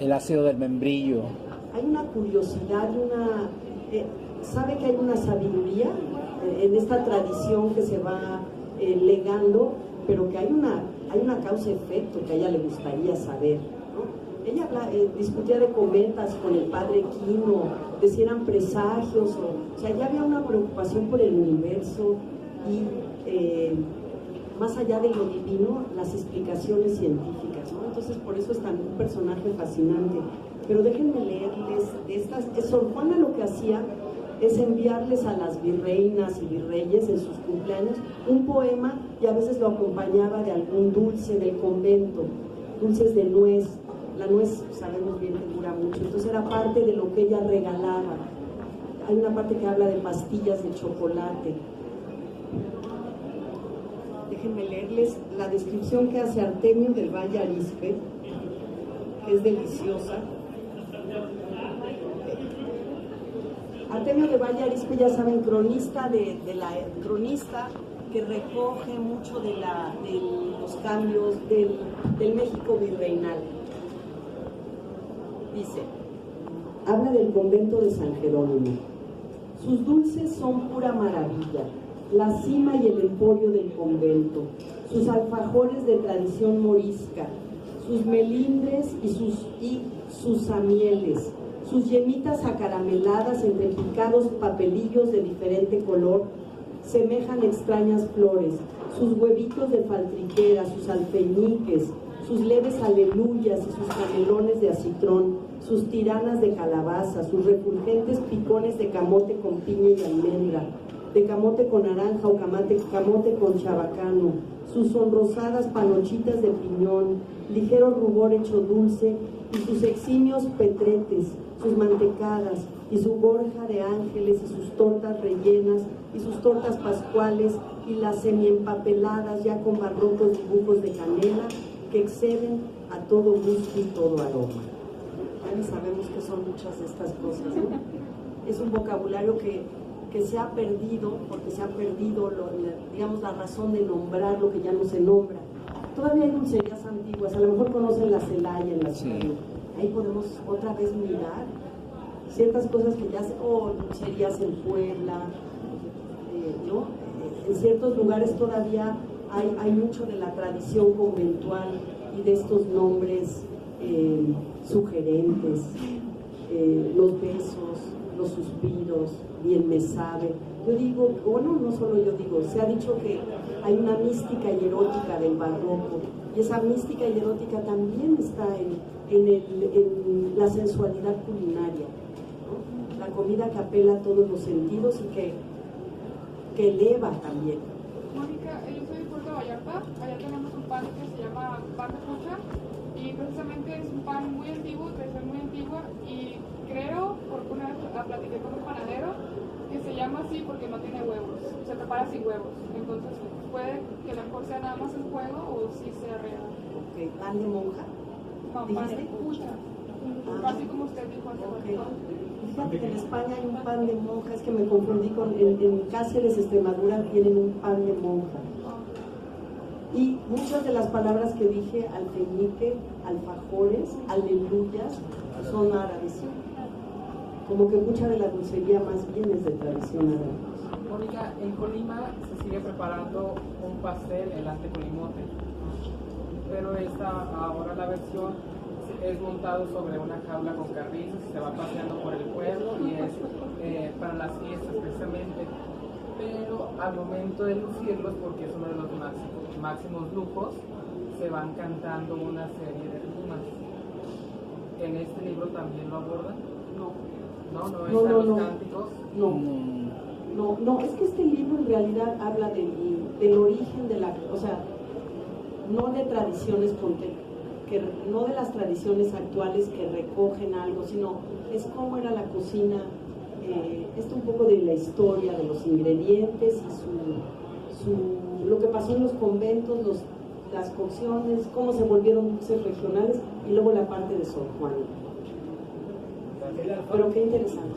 el ácido del membrillo. Hay una curiosidad, sabe que hay una sabiduría en esta tradición que se va legando, pero que hay una causa-efecto que a ella le gustaría saber, ¿no? Ella discutía de cometas con el padre Quino, de si eran presagios, o sea, ya había una preocupación por el universo y más allá de lo divino, las explicaciones científicas, ¿no? Entonces, por eso es un personaje fascinante. Pero déjenme leerles de estas. Sor Juana lo que hacía es enviarles a las virreinas y virreyes en sus cumpleaños un poema y a veces lo acompañaba de algún dulce del convento, dulces de nuez. La nuez sabemos bien que dura mucho, entonces era parte de lo que ella regalaba. Hay una parte que habla de pastillas de chocolate. Déjenme leerles la descripción que hace Artemio del Valle Arispe, que es deliciosa. Artemio de Valle Arispe, ya saben, cronista cronista que recoge mucho de los cambios del México virreinal. Dice, habla del convento de San Jerónimo. Sus dulces son pura maravilla, la cima y el emporio del convento, sus alfajores de tradición morisca, sus melindres y sus amieles, sus yemitas acarameladas entre picados papelillos de diferente color, semejan extrañas flores, sus huevitos de faltriquera, sus alfeñiques, sus leves aleluyas y sus canelones de acitrón, sus tiranas de calabaza, sus refulgentes picones de camote con piña y almendra, de camote con naranja o camote con chabacano, sus sonrosadas panochitas de piñón, ligero rubor hecho dulce, y sus eximios petretes, sus mantecadas, y su gorja de ángeles y sus tortas rellenas y sus tortas pascuales y las semiempapeladas ya con barrocos dibujos de canela que exceden a todo gusto y todo aroma. Ya ni sabemos qué son muchas de estas cosas, ¿no? Es un vocabulario que se ha perdido, porque se ha perdido, digamos, la razón de nombrar lo que ya no se nombra. Todavía hay dulcerías antiguas, a lo mejor conocen la Celaya en la ciudad. Ahí podemos otra vez mirar ciertas cosas que ya dulcerías en Puebla, ¿no? En ciertos lugares todavía hay mucho de la tradición conventual y de estos nombres sugerentes, los besos, los suspiros, bien me sabe. Yo digo, bueno, no solo yo digo, se ha dicho que hay una mística y erótica del barroco, y esa mística y erótica también está en la sensualidad culinaria, ¿no? La comida que apela a todos los sentidos y que eleva también. Mónica, yo soy de Puerto Vallarta, allá tenemos un pan que se llama pan de pucha y precisamente es un pan muy antiguo, de ser muy antigua, y creo, porque una vez la platiqué con un panadero, que se llama así porque no tiene huevos, se prepara sin huevos, entonces puede que a lo mejor sea nada más el juego o sí sea real. Ok, pan de monja. No, pan de pucha, así como usted dijo hace rato. Fíjate que en España hay un pan de monja, es que me confundí en Cáceres, Extremadura, tienen un pan de monja. Y muchas de las palabras que dije, alfeñique, alfajores, aleluyas, son árabes. Como que mucha de la dulcería más bien es de tradición árabe. Mónica, en Colima se sigue preparando un pastel, el antecolimote, pero ahora la versión es montado sobre una jaula con carrizos y se va paseando por el pueblo y es para las fiestas precisamente, pero al momento de lucirlos, porque es uno de los máximos lujos, se van cantando una serie de rimas. ¿En este libro también lo abordan? No, los cánticos. No, es que este libro en realidad habla del origen de o sea, no de tradiciones no de las tradiciones actuales que recogen algo, sino es cómo era la cocina, un poco de la historia de los ingredientes y lo que pasó en los conventos, las cocciones, cómo se volvieron dulces regionales y luego la parte de Sor Juana. Pero qué interesante.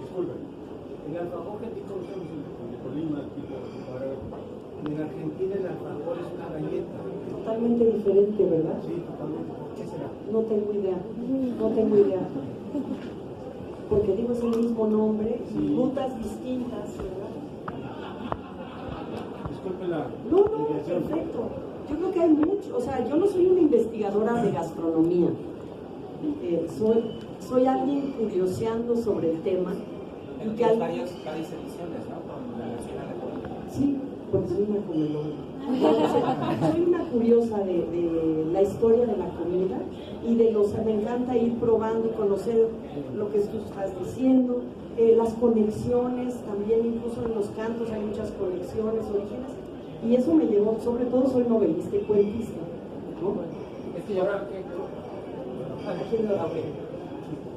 Disculpe, el alfajor que aquí conocemos en Colima, en Argentina el alfajor es una galleta. Totalmente diferente, ¿verdad? Sí, totalmente. ¿Por qué será? No tengo idea. Porque digo, es el mismo nombre, Sí. rutas distintas, ¿verdad? Disculpe la No, desviación. perfecto. Yo creo que hay mucho, o sea, yo no soy una investigadora de gastronomía. Soy alguien curioseando sobre el tema. En varias ediciones, ¿no? Con la Nacional de Colombia. Sí, porque soy una comelona. Soy una curiosa de la historia de la comida y me encanta ir probando y conocer lo que tú estás diciendo, las conexiones, también incluso en los cantos hay muchas conexiones, orígenes, y eso me llevó, sobre todo soy novelista y cuentista, ¿no? Es que yo creo que...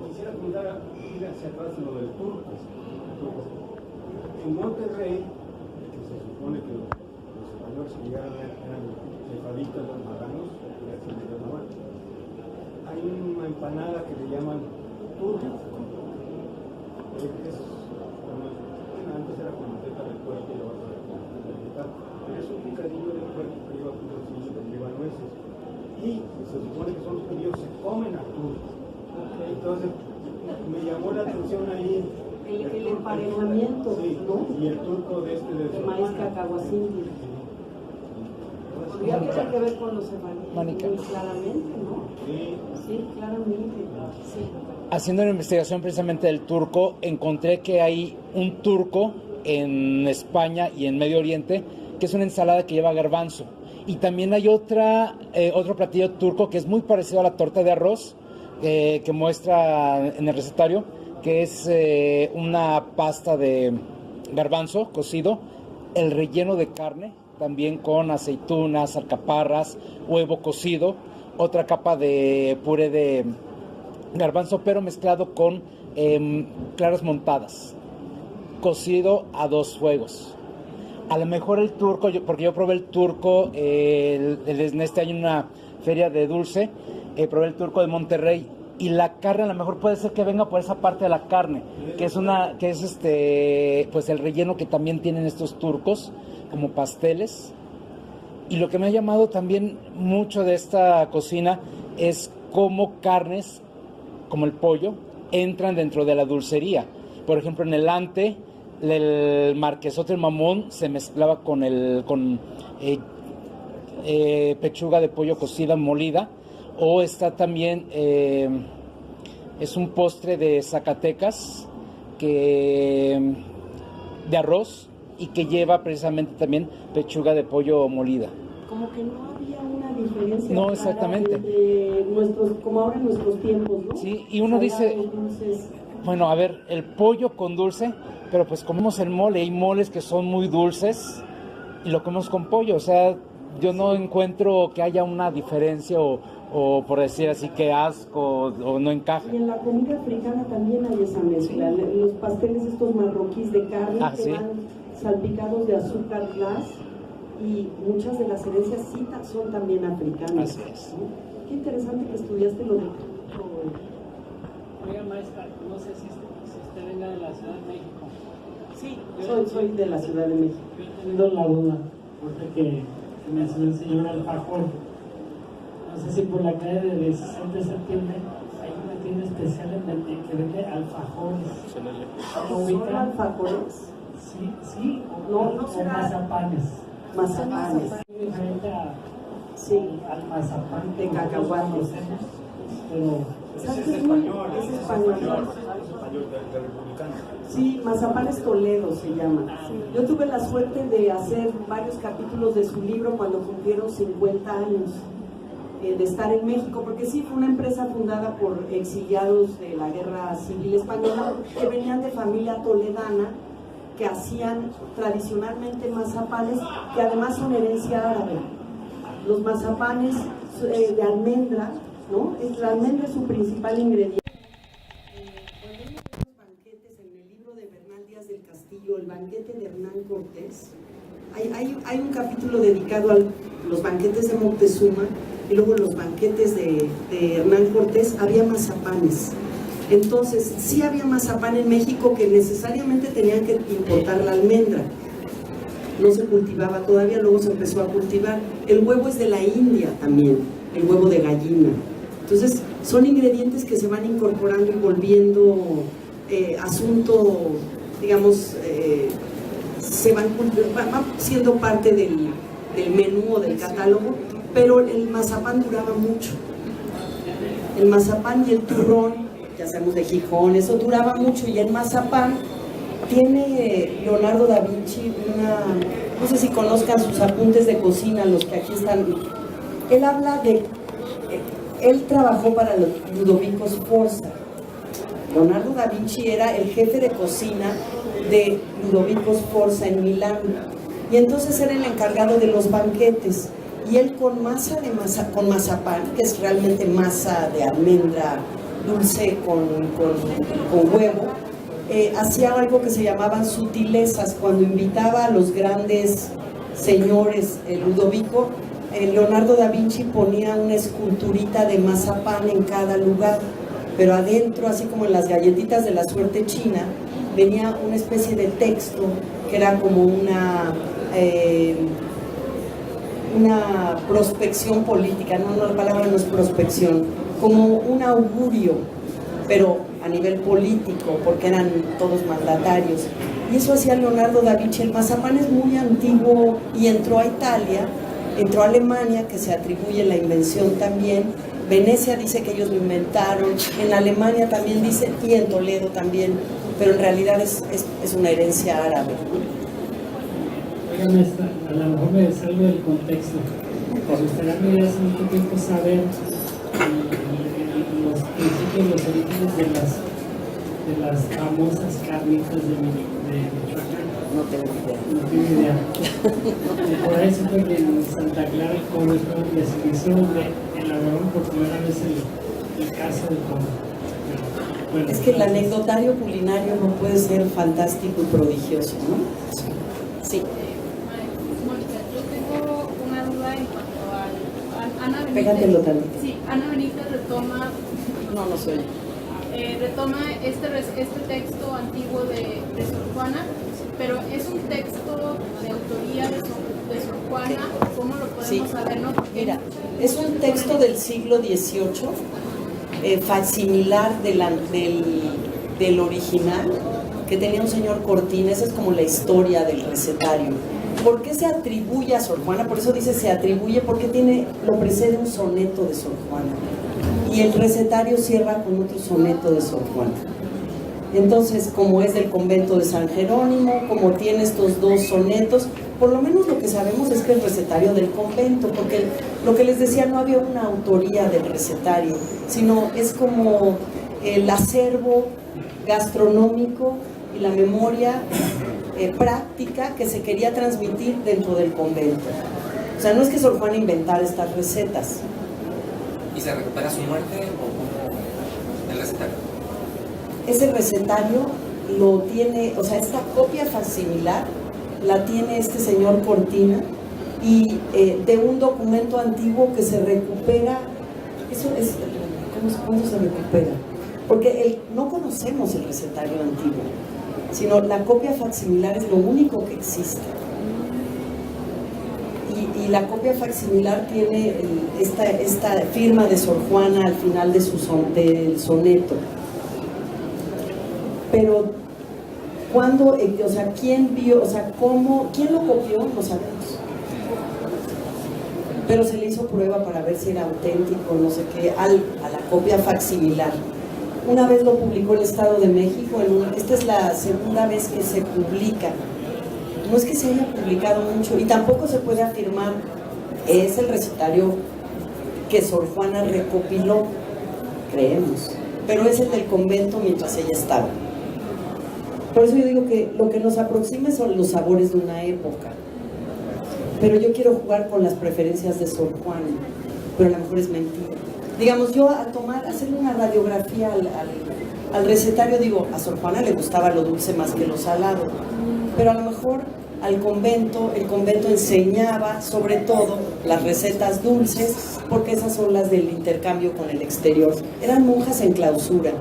Quisiera preguntar, ir hacia atrás en lo del turco. En Monterrey, que se supone que los españoles que llegaron eran cefalitas, los marranos, hay una empanada que le llaman turco. Antes era con manteca de puerco y ahora pero es un picadillo de puerco que lleva piloncillo, que lleva nueces. Y se supone que son judíos, se comen a turco. Entonces, me llamó la atención ahí el emparejamiento, sí, ¿no? y el turco de maíz cacahuacindio. Podría tener que ver con los evangelizos, muy claramente, ¿no? Sí, claramente. Sí. Haciendo una investigación precisamente del turco, encontré que hay un turco en España y en Medio Oriente, que es una ensalada que lleva garbanzo. Y también hay otro platillo turco que es muy parecido a la torta de arroz, que muestra en el recetario, que es una pasta de garbanzo cocido, el relleno de carne, también con aceitunas, alcaparras, huevo cocido, otra capa de puré de garbanzo, pero mezclado con claras montadas. cocido a 2 fuegos. A lo mejor el turco, porque yo probé el turco en este año en una feria de dulce, probé el turco de Monterrey, y la carne a lo mejor puede ser que venga por esa parte de la carne, que es pues el relleno que también tienen estos turcos, como pasteles. Y lo que me ha llamado también mucho de esta cocina es cómo carnes, como el pollo, entran dentro de la dulcería. Por ejemplo, en el ante, el marquesote, el mamón, se mezclaba con pechuga de pollo cocida, molida. O está también, es un postre de Zacatecas, de arroz, y que lleva precisamente también pechuga de pollo molida. Como que no había una diferencia. No, exactamente. Entre como ahora en nuestros tiempos, ¿no? Sí, y uno dice, dulces. Bueno, a ver, el pollo con dulce, pero pues comemos el mole, hay moles que son muy dulces y lo comemos con pollo, o sea, yo no encuentro que haya una diferencia o por decir así que asco o no encaja. Y en la comida africana también hay esa mezcla, los pasteles estos marroquíes de carne que van salpicados de azúcar glass, y muchas de las herencias sí son también africanas. Así es. ¿No? Qué interesante que estudiaste lo de... Oiga, maestra, no sé si usted venga de la Ciudad de México. Sí, soy de la Ciudad de México. Yo he tenido la duda, porque mencionó el señor alfajor. No sé si por la calle del 17 de septiembre hay una tienda especial que vende alfajores. ¿Son alfajores? Sí, no o será... mazapanes. Mazapanes. Es diferente al mazapán de cacahuates. Pero ¿sabes qué es español? Es español. De republicano. Sí, Mazapanes Toledo se llama. Yo tuve la suerte de hacer varios capítulos de su libro cuando cumplieron 50 años de estar en México, porque sí, fue una empresa fundada por exiliados de la Guerra Civil Española que venían de familia toledana, que hacían tradicionalmente mazapanes, que además son herencia árabe. Los mazapanes de almendra, ¿no? La almendra es su principal ingrediente. Cuando uno ve los banquetes en el libro de Bernal Díaz del Castillo, el banquete de Hernán Cortés, hay un capítulo dedicado a los banquetes de Moctezuma, y luego los banquetes de Hernán Cortés. Había mazapanes. Entonces, sí había mazapán en México, que necesariamente tenían que importar la almendra. No se cultivaba todavía, luego se empezó a cultivar. El huevo es de la India también, el huevo de gallina. Entonces, son ingredientes que se van incorporando y volviendo asunto, digamos, van siendo parte del menú o del catálogo, pero el mazapán duraba mucho. El mazapán y el turrón, ya sabemos de Gijón, eso duraba mucho. Y el mazapán tiene Leonardo da Vinci no sé si conozcan sus apuntes de cocina, los que aquí están. Él habla él trabajó para los Ludovico Sforza. Leonardo da Vinci era el jefe de cocina de Ludovico Sforza en Milán, y entonces era el encargado de los banquetes, y él con mazapán, que es realmente masa de almendra dulce con huevo, hacía algo que se llamaban sutilezas. Cuando invitaba a los grandes señores, Ludovico, Leonardo da Vinci ponía una esculturita de mazapán en cada lugar, pero adentro, así como en las galletitas de la suerte china, venía una especie de texto que era como una prospección política. No, la palabra no es prospección, como un augurio, pero a nivel político, porque eran todos mandatarios. Y eso hacía Leonardo da Vinci. El mazapán es muy antiguo y entró a Italia, entró a Alemania, que se atribuye la invención también. Venecia dice que ellos lo inventaron, en Alemania también dice, y en Toledo también, pero en realidad es una herencia árabe. Oiga, maestra, a lo mejor me salgo del contexto. Me gustaría a mí hace mucho tiempo saber los principios, los orígenes de las famosas carnitas de Michoacán. No tengo idea. No tengo idea. Por ahí supe que en Santa Clara el Cobre les hicieron elaboraron por primera vez el caso del cobre. Bueno, Es que el anecdotario culinario no puede ser fantástico y prodigioso, ¿no? Sí. Mónica, yo tengo una duda en cuanto a Ana Benítez. Pégatelo tantito. Sí, Ana Benítez retoma, No se oye. retoma este texto antiguo de Sor Juana, pero es un texto de autoría de Sor Juana. ¿Cómo lo podemos Sí. saber, no? Porque Mira, es un texto del siglo XVIII, facsimilar del original, que tenía un señor Cortina. Esa es como la historia del recetario. ¿Por qué se atribuye a Sor Juana? Por eso dice se atribuye, porque lo precede un soneto de Sor Juana. Y el recetario cierra con otro soneto de Sor Juana. Entonces, como es del convento de San Jerónimo, como tiene estos dos sonetos, por lo menos lo que sabemos es que el recetario del convento, porque lo que les decía, no había una autoría del recetario, sino es como el acervo gastronómico y la memoria práctica que se quería transmitir dentro del convento. O sea, no es que Sor Juana inventara estas recetas. ¿Y se recupera su muerte o cómo el recetario? Ese recetario lo tiene, o sea, esta copia facsimilar la tiene este señor Cortina, y de un documento antiguo que se recupera. Eso es, ¿cómo se recupera? Porque no conocemos el recetario antiguo, sino la copia facsimilar es lo único que existe. Y la copia facsimilar tiene esta firma de Sor Juana al final de del soneto. Pero cuando, o sea, quién vio, o sea, quién lo copió, no sabemos. Pero se le hizo prueba para ver si era auténtico, no sé qué, a la copia facsimilar. Una vez lo publicó el Estado de México, esta es la segunda vez que se publica. No es que se haya publicado mucho, y tampoco se puede afirmar, es el recetario que Sor Juana recopiló, creemos, pero es el del convento mientras ella estaba. Por eso yo digo que lo que nos aproxima son los sabores de una época. Pero yo quiero jugar con las preferencias de Sor Juana, pero a lo mejor es mentira. Digamos, yo hacerle una radiografía al recetario, digo, a Sor Juana le gustaba lo dulce más que lo salado, pero a lo mejor el convento enseñaba sobre todo las recetas dulces, porque esas son las del intercambio con el exterior. Eran monjas en clausura.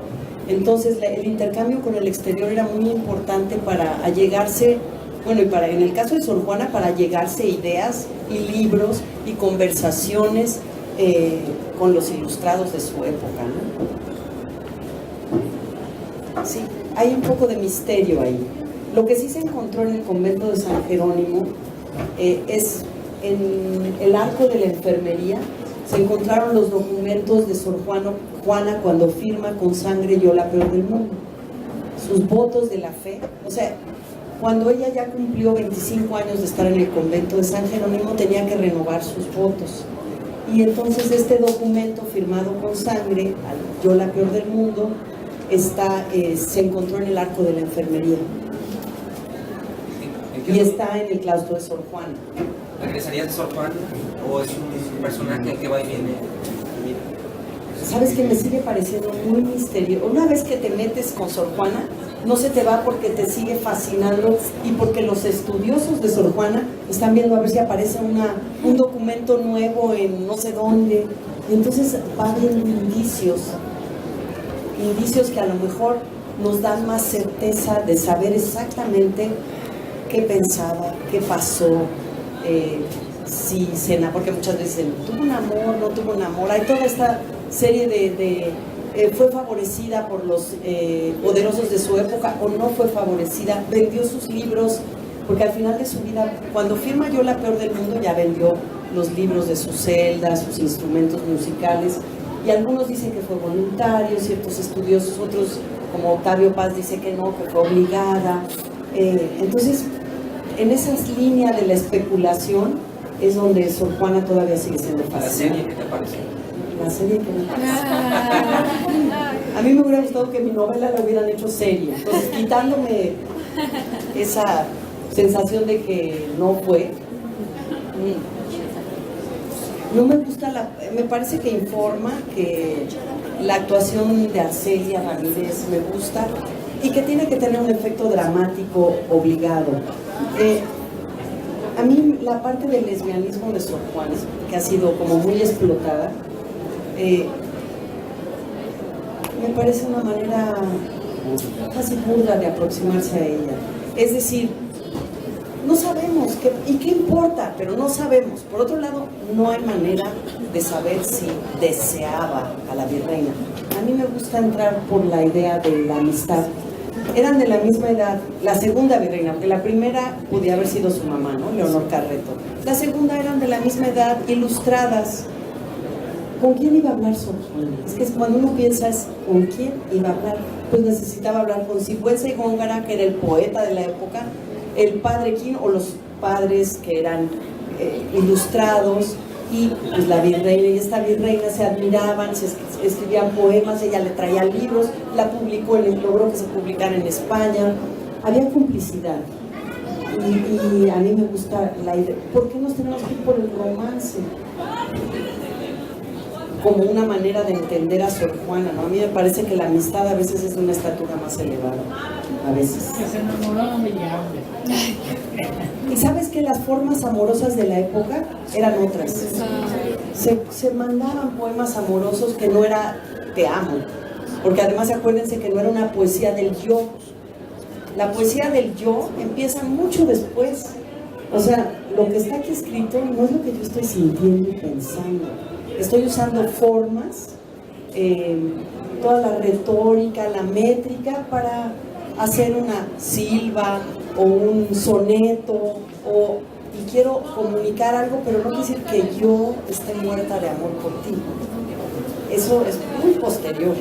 Entonces el intercambio con el exterior era muy importante para allegarse, bueno, y en el caso de Sor Juana, para allegarse ideas y libros y conversaciones con los ilustrados de su época, ¿no? Sí, hay un poco de misterio ahí. Lo que sí se encontró en el convento de San Jerónimo es en el arco de la enfermería. Se encontraron los documentos de Sor Juana cuando firma con sangre "Yo la peor del mundo", sus votos de la fe. O sea, cuando ella ya cumplió 25 años de estar en el convento de San Jerónimo, tenía que renovar sus votos. Y entonces este documento firmado con sangre, "Yo la peor del mundo", se encontró en el arco de la enfermería. Y está en el claustro de Sor Juana. ¿Regresaría de Sor Juana o es un personaje que va y viene? ¿Sabes qué? Me sigue pareciendo muy misterioso. Una vez que te metes con Sor Juana, no se te va porque te sigue fascinando y porque los estudiosos de Sor Juana están viendo a ver si aparece un documento nuevo en no sé dónde. Entonces va viendo indicios que a lo mejor nos dan más certeza de saber exactamente qué pensaba, qué pasó, si cena, porque muchas veces dicen, tuvo un amor, no tuvo un amor. Hay toda esta serie fue favorecida por los poderosos de su época o no fue favorecida, vendió sus libros, porque al final de su vida, cuando firma "Yo la peor del mundo", ya vendió los libros de sus celdas, sus instrumentos musicales, y algunos dicen que fue voluntario, ciertos estudiosos, otros como Octavio Paz dice que no, que fue obligada. Entonces, en esas líneas de la especulación es donde Sor Juana todavía sigue siendo ¿La fascinante. serie qué te parece? La serie que me parece. A mí me hubiera gustado que mi novela la hubieran hecho serie, entonces quitándome esa sensación de que no fue. No me gusta me parece que informa, que La actuación de Arcelia Ramírez me gusta y que tiene que tener un efecto dramático obligado. A mí la parte del lesbianismo de Sor Juana, que ha sido como muy explotada, me parece una manera casi burda de aproximarse a ella. Es decir, no sabemos, ¿y qué importa? Pero no sabemos. Por otro lado, no hay manera de saber si deseaba a la virreina. A mí me gusta entrar por la idea de la amistad. Eran de la misma edad, la segunda virreina, porque la primera podía haber sido su mamá, ¿no? Leonor Carreto. La segunda eran de la misma edad, ilustradas. ¿Con quién iba a hablar Sor Juana? Es que cuando uno piensa es ¿con quién iba a hablar? Pues necesitaba hablar con Sigüenza y Góngora, que era el poeta de la época, el padre Quín o los padres que eran ilustrados, y pues la virreina y esta virreina se admiraban, se escribían poemas, ella le traía libros, la publicó, logró que se publicara en España, había complicidad. Y a mí me gusta la idea, ¿por qué nos tenemos que ir por el romance? Como una manera de entender a Sor Juana, ¿no? A mí me parece que la amistad a veces es de una estatura más elevada, a veces. Que se enamoraban de ella. Y sabes que las formas amorosas de la época eran otras. Se mandaban poemas amorosos que no era te amo, porque además acuérdense que no era una poesía del yo. La poesía del yo empieza mucho después. O sea, lo que está aquí escrito no es lo que yo estoy sintiendo y pensando. Estoy usando formas, toda la retórica, la métrica para hacer una silva o un soneto, y quiero comunicar algo, pero no quiere decir que yo esté muerta de amor por ti. Eso es muy posterior.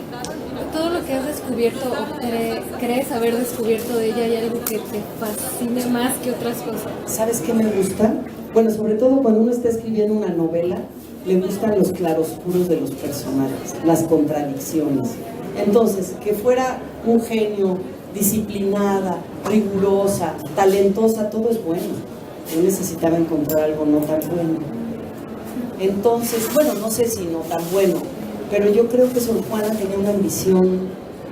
Todo lo que has descubierto o crees haber descubierto de ella, ¿hay algo que te fascine más que otras cosas? ¿Sabes qué me gusta? Bueno, sobre todo cuando uno está escribiendo una novela, le gustan los claroscuros de los personajes, las contradicciones. Entonces, que fuera un genio, disciplinada, rigurosa, talentosa, todo es bueno. Yo necesitaba encontrar algo no tan bueno. Entonces, bueno, no sé si no tan bueno, pero yo creo que Sor Juana tenía una ambición,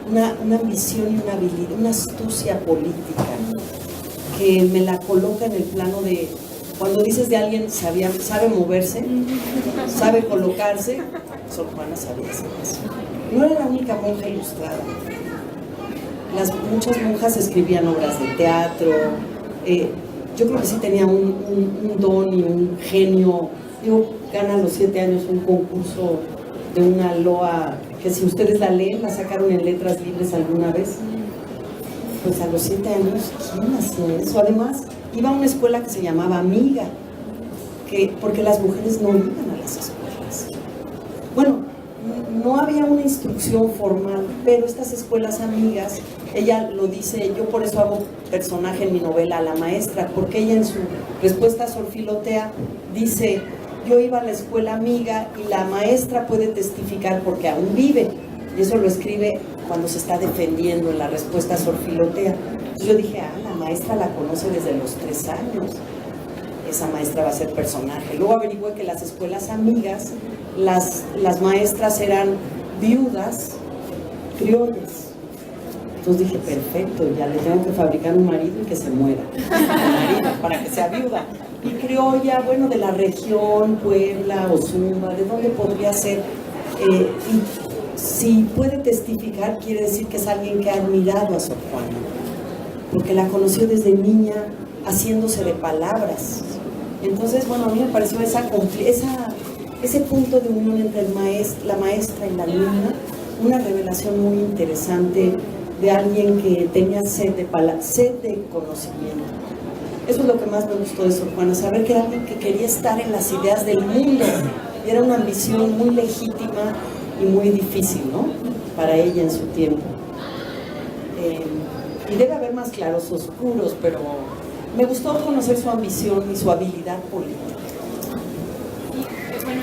una ambición y una habilidad, una astucia política, que me la coloca en el plano de, cuando dices de alguien sabe moverse, sabe colocarse, Sor Juana sabía hacer eso. No era la única monja ilustrada. Muchas monjas escribían obras de teatro. Yo creo que sí tenía un don y un genio. Gana a los 7 años un concurso de una loa, que si ustedes la leen, la sacaron en Letras Libres alguna vez. Pues a los 7 años, ¿quién hacía eso? Además, iba a una escuela que se llamaba Amiga, porque las mujeres no iban a las escuelas. Bueno, no había una instrucción formal, pero estas escuelas amigas, ella lo dice, yo por eso hago personaje en mi novela, la maestra, porque ella en su respuesta a Sor Filotea dice, yo iba a la escuela amiga y la maestra puede testificar porque aún vive, y eso lo escribe cuando se está defendiendo en la respuesta a Sor Filotea. Entonces yo dije, la maestra la conoce desde los 3 años, esa maestra va a ser personaje. Luego averigüé que las escuelas amigas, las maestras eran viudas criollas. Entonces dije, perfecto, ya le tengo que fabricar un marido y que se muera, para que sea viuda. Y criolla, bueno, de la región, Puebla, Ozumba, ¿de dónde podría ser? Y si puede testificar, quiere decir que es alguien que ha admirado a Sor Juana, porque la conoció desde niña, haciéndose de palabras. Entonces, bueno, a mí me pareció ese punto de unión entre la maestra y la alumna, una revelación muy interesante de alguien que tenía sed de conocimiento. Eso es lo que más me gustó de Sor Juana, saber que era alguien que quería estar en las ideas del mundo. Y era una ambición muy legítima y muy difícil, ¿no? Para ella en su tiempo. Y debe haber más claros oscuros, pero me gustó conocer su ambición y su habilidad política. Y bueno,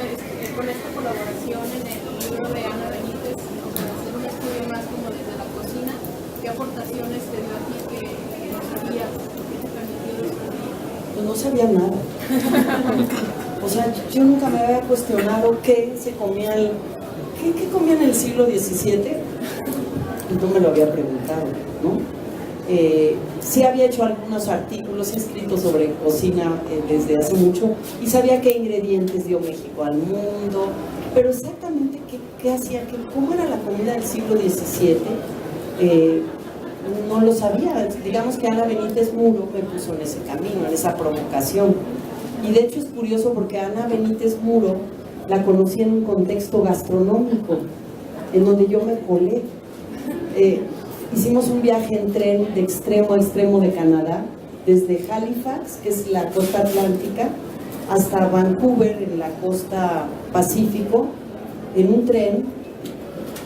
con esta colaboración en el libro de Ana Benítez, para hacer un estudio más como desde la cocina, ¿qué aportaciones te dio a ti que no sabías? ¿Qué te permitió descubrir? Pues no sabía nada. O sea, yo nunca me había cuestionado qué se comía ¿qué ¿qué comía en el siglo XVII? No me lo había preguntado, ¿no? Sí había hecho algunos artículos, he escrito sobre cocina desde hace mucho y sabía qué ingredientes dio México al mundo, pero exactamente qué hacía, cómo era la comida del siglo XVII, no lo sabía. Digamos que Ana Benítez Muro me puso en ese camino, en esa provocación. Y de hecho es curioso porque Ana Benítez Muro la conocí en un contexto gastronómico, en donde yo me colé. Hicimos un viaje en tren de extremo a extremo de Canadá, desde Halifax, que es la costa atlántica, hasta Vancouver, en la costa pacífico, en un tren,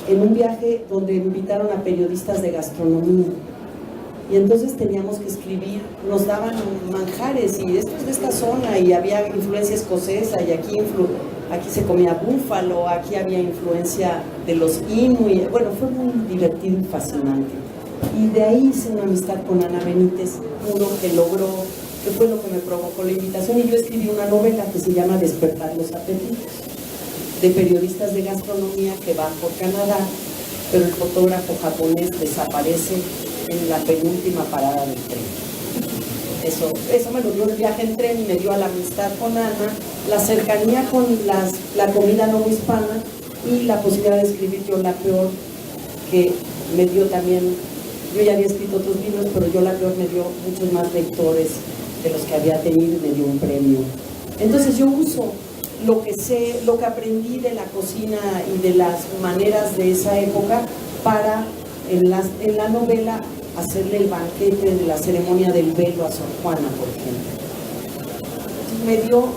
en un viaje donde invitaron a periodistas de gastronomía. Y entonces teníamos que escribir, nos daban manjares, y esto es de esta zona, y había influencia escocesa, y aquí se comía búfalo, aquí había influencia de los inuit. Bueno, fue muy divertido y fascinante. Y de ahí hice una amistad con Ana Benítez Muro, que fue lo que me provocó la invitación, y yo escribí una novela que se llama Despertar los apetitos, de periodistas de gastronomía que van por Canadá, pero el fotógrafo japonés desaparece en la penúltima parada del tren. Eso me lo dio el viaje en tren y me dio a la amistad con Ana, la cercanía con la comida no hispana y la posibilidad de escribir Yo la Peor, que me dio también, yo ya había escrito otros libros, pero Yo la Peor me dio muchos más lectores de los que había tenido y me dio un premio. Entonces yo uso lo que sé, lo que aprendí de la cocina y de las maneras de esa época para en la novela hacerle el banquete de la ceremonia del velo a Sor Juana, por ejemplo. Me dio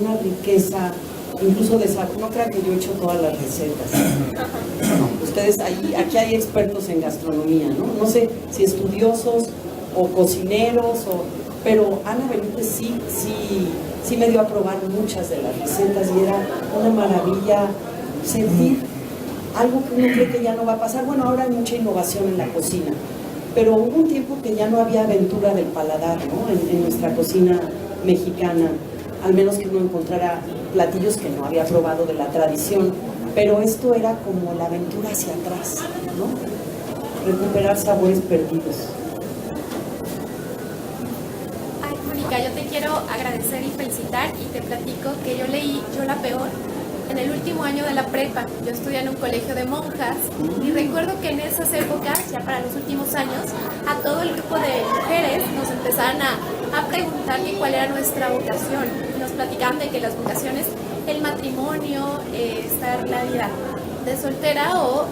una riqueza, incluso de saber. No crean que yo he hecho todas las recetas. No, ustedes, aquí hay expertos en gastronomía, ¿no? No sé si estudiosos o cocineros, pero Ana Benítez sí me dio a probar muchas de las recetas y era una maravilla sentir algo que uno cree que ya no va a pasar. Bueno, ahora hay mucha innovación en la cocina, pero hubo un tiempo que ya no había aventura del paladar, ¿no? En nuestra cocina mexicana, al menos que uno encontrara platillos que no había probado de la tradición, pero esto era como la aventura hacia atrás, ¿no? Recuperar sabores perdidos. Ay, Mónica, yo te quiero agradecer y felicitar y te platico que yo leí Yo la Peor en el último año de la prepa. Yo estudié en un colegio de monjas y recuerdo que en esas épocas, ya para los últimos años, a todo el grupo de mujeres nos empezaron a preguntar que cuál era nuestra vocación. Nos platicaban de que las vocaciones, el matrimonio, estar la vida de soltera o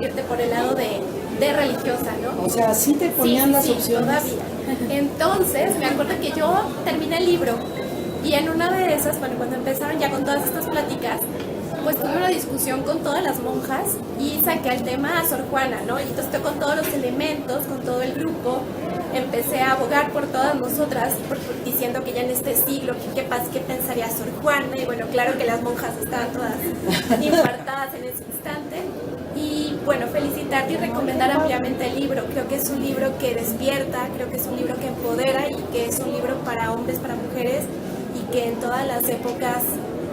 irte por el lado de religiosa, ¿no? O sea, sí te ponían las opciones. Todavía. Entonces, me acuerdo que yo terminé el libro y en una de esas, bueno, cuando empezaron ya con todas estas pláticas, pues tuve una discusión con todas las monjas y saqué el tema a Sor Juana, ¿no? Y entonces con todos los elementos, con todo el grupo, empecé a abogar por todas nosotras, diciendo que ya en este siglo, ¿qué pensaría Sor Juana? Y bueno, claro que las monjas estaban todas infartadas en ese instante. Y bueno, felicitarte y recomendar ampliamente el libro. Creo que es un libro que despierta, creo que es un libro que empodera y que es un libro para hombres, para mujeres, y que en todas las épocas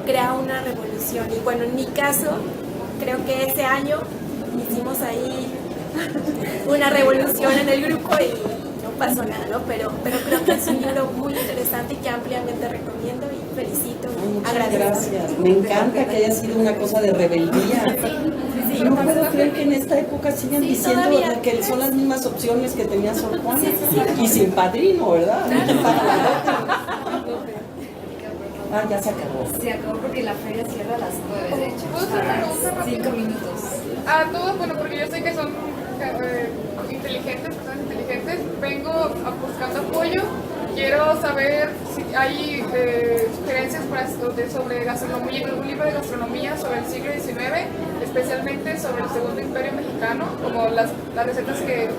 crea una revolución. Y bueno, en mi caso, creo que ese año hicimos ahí una revolución en el grupo y no pasó nada, ¿no? Pero creo que es un libro muy interesante y que ampliamente recomiendo y felicito. Muchas gracias. Me encanta que haya sido una cosa de rebeldía. Sí, no puedo creer que en esta época sigan diciendo todavía, que son las mismas opciones que tenía Sor Juana. Y sin padrino, ¿verdad? Ya se acabó. Se acabó porque la feria cierra a las 9, de hecho. ¿Puedo hacer una pregunta rápida? 5 minutos. A todos, bueno, porque yo sé que son inteligentes, personas inteligentes. Vengo buscando apoyo. Quiero saber si hay sugerencias sobre gastronomía, algún libro de gastronomía sobre el siglo XIX, especialmente sobre el Segundo Imperio Mexicano, como las recetas que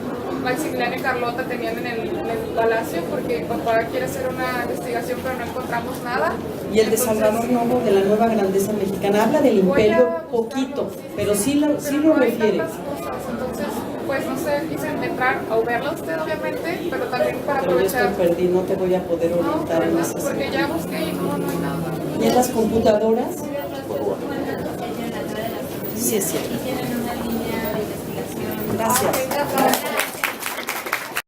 Maximiliano y Carlota tenían en el palacio, porque papá quiere hacer una investigación pero no encontramos nada. Y el de Salvador Novo, de la Nueva Grandeza Mexicana, habla del imperio poquito, pero sí lo refiere. Entonces, pues no sé, quise entrar a verla usted obviamente, pero también para pero aprovechar. Yo estoy perdida, no te voy a poder orientar en esas. Porque ya busqué y no hay nada. ¿Y en las computadoras? Sí, es cierto. Y tienen una línea de investigación. Gracias.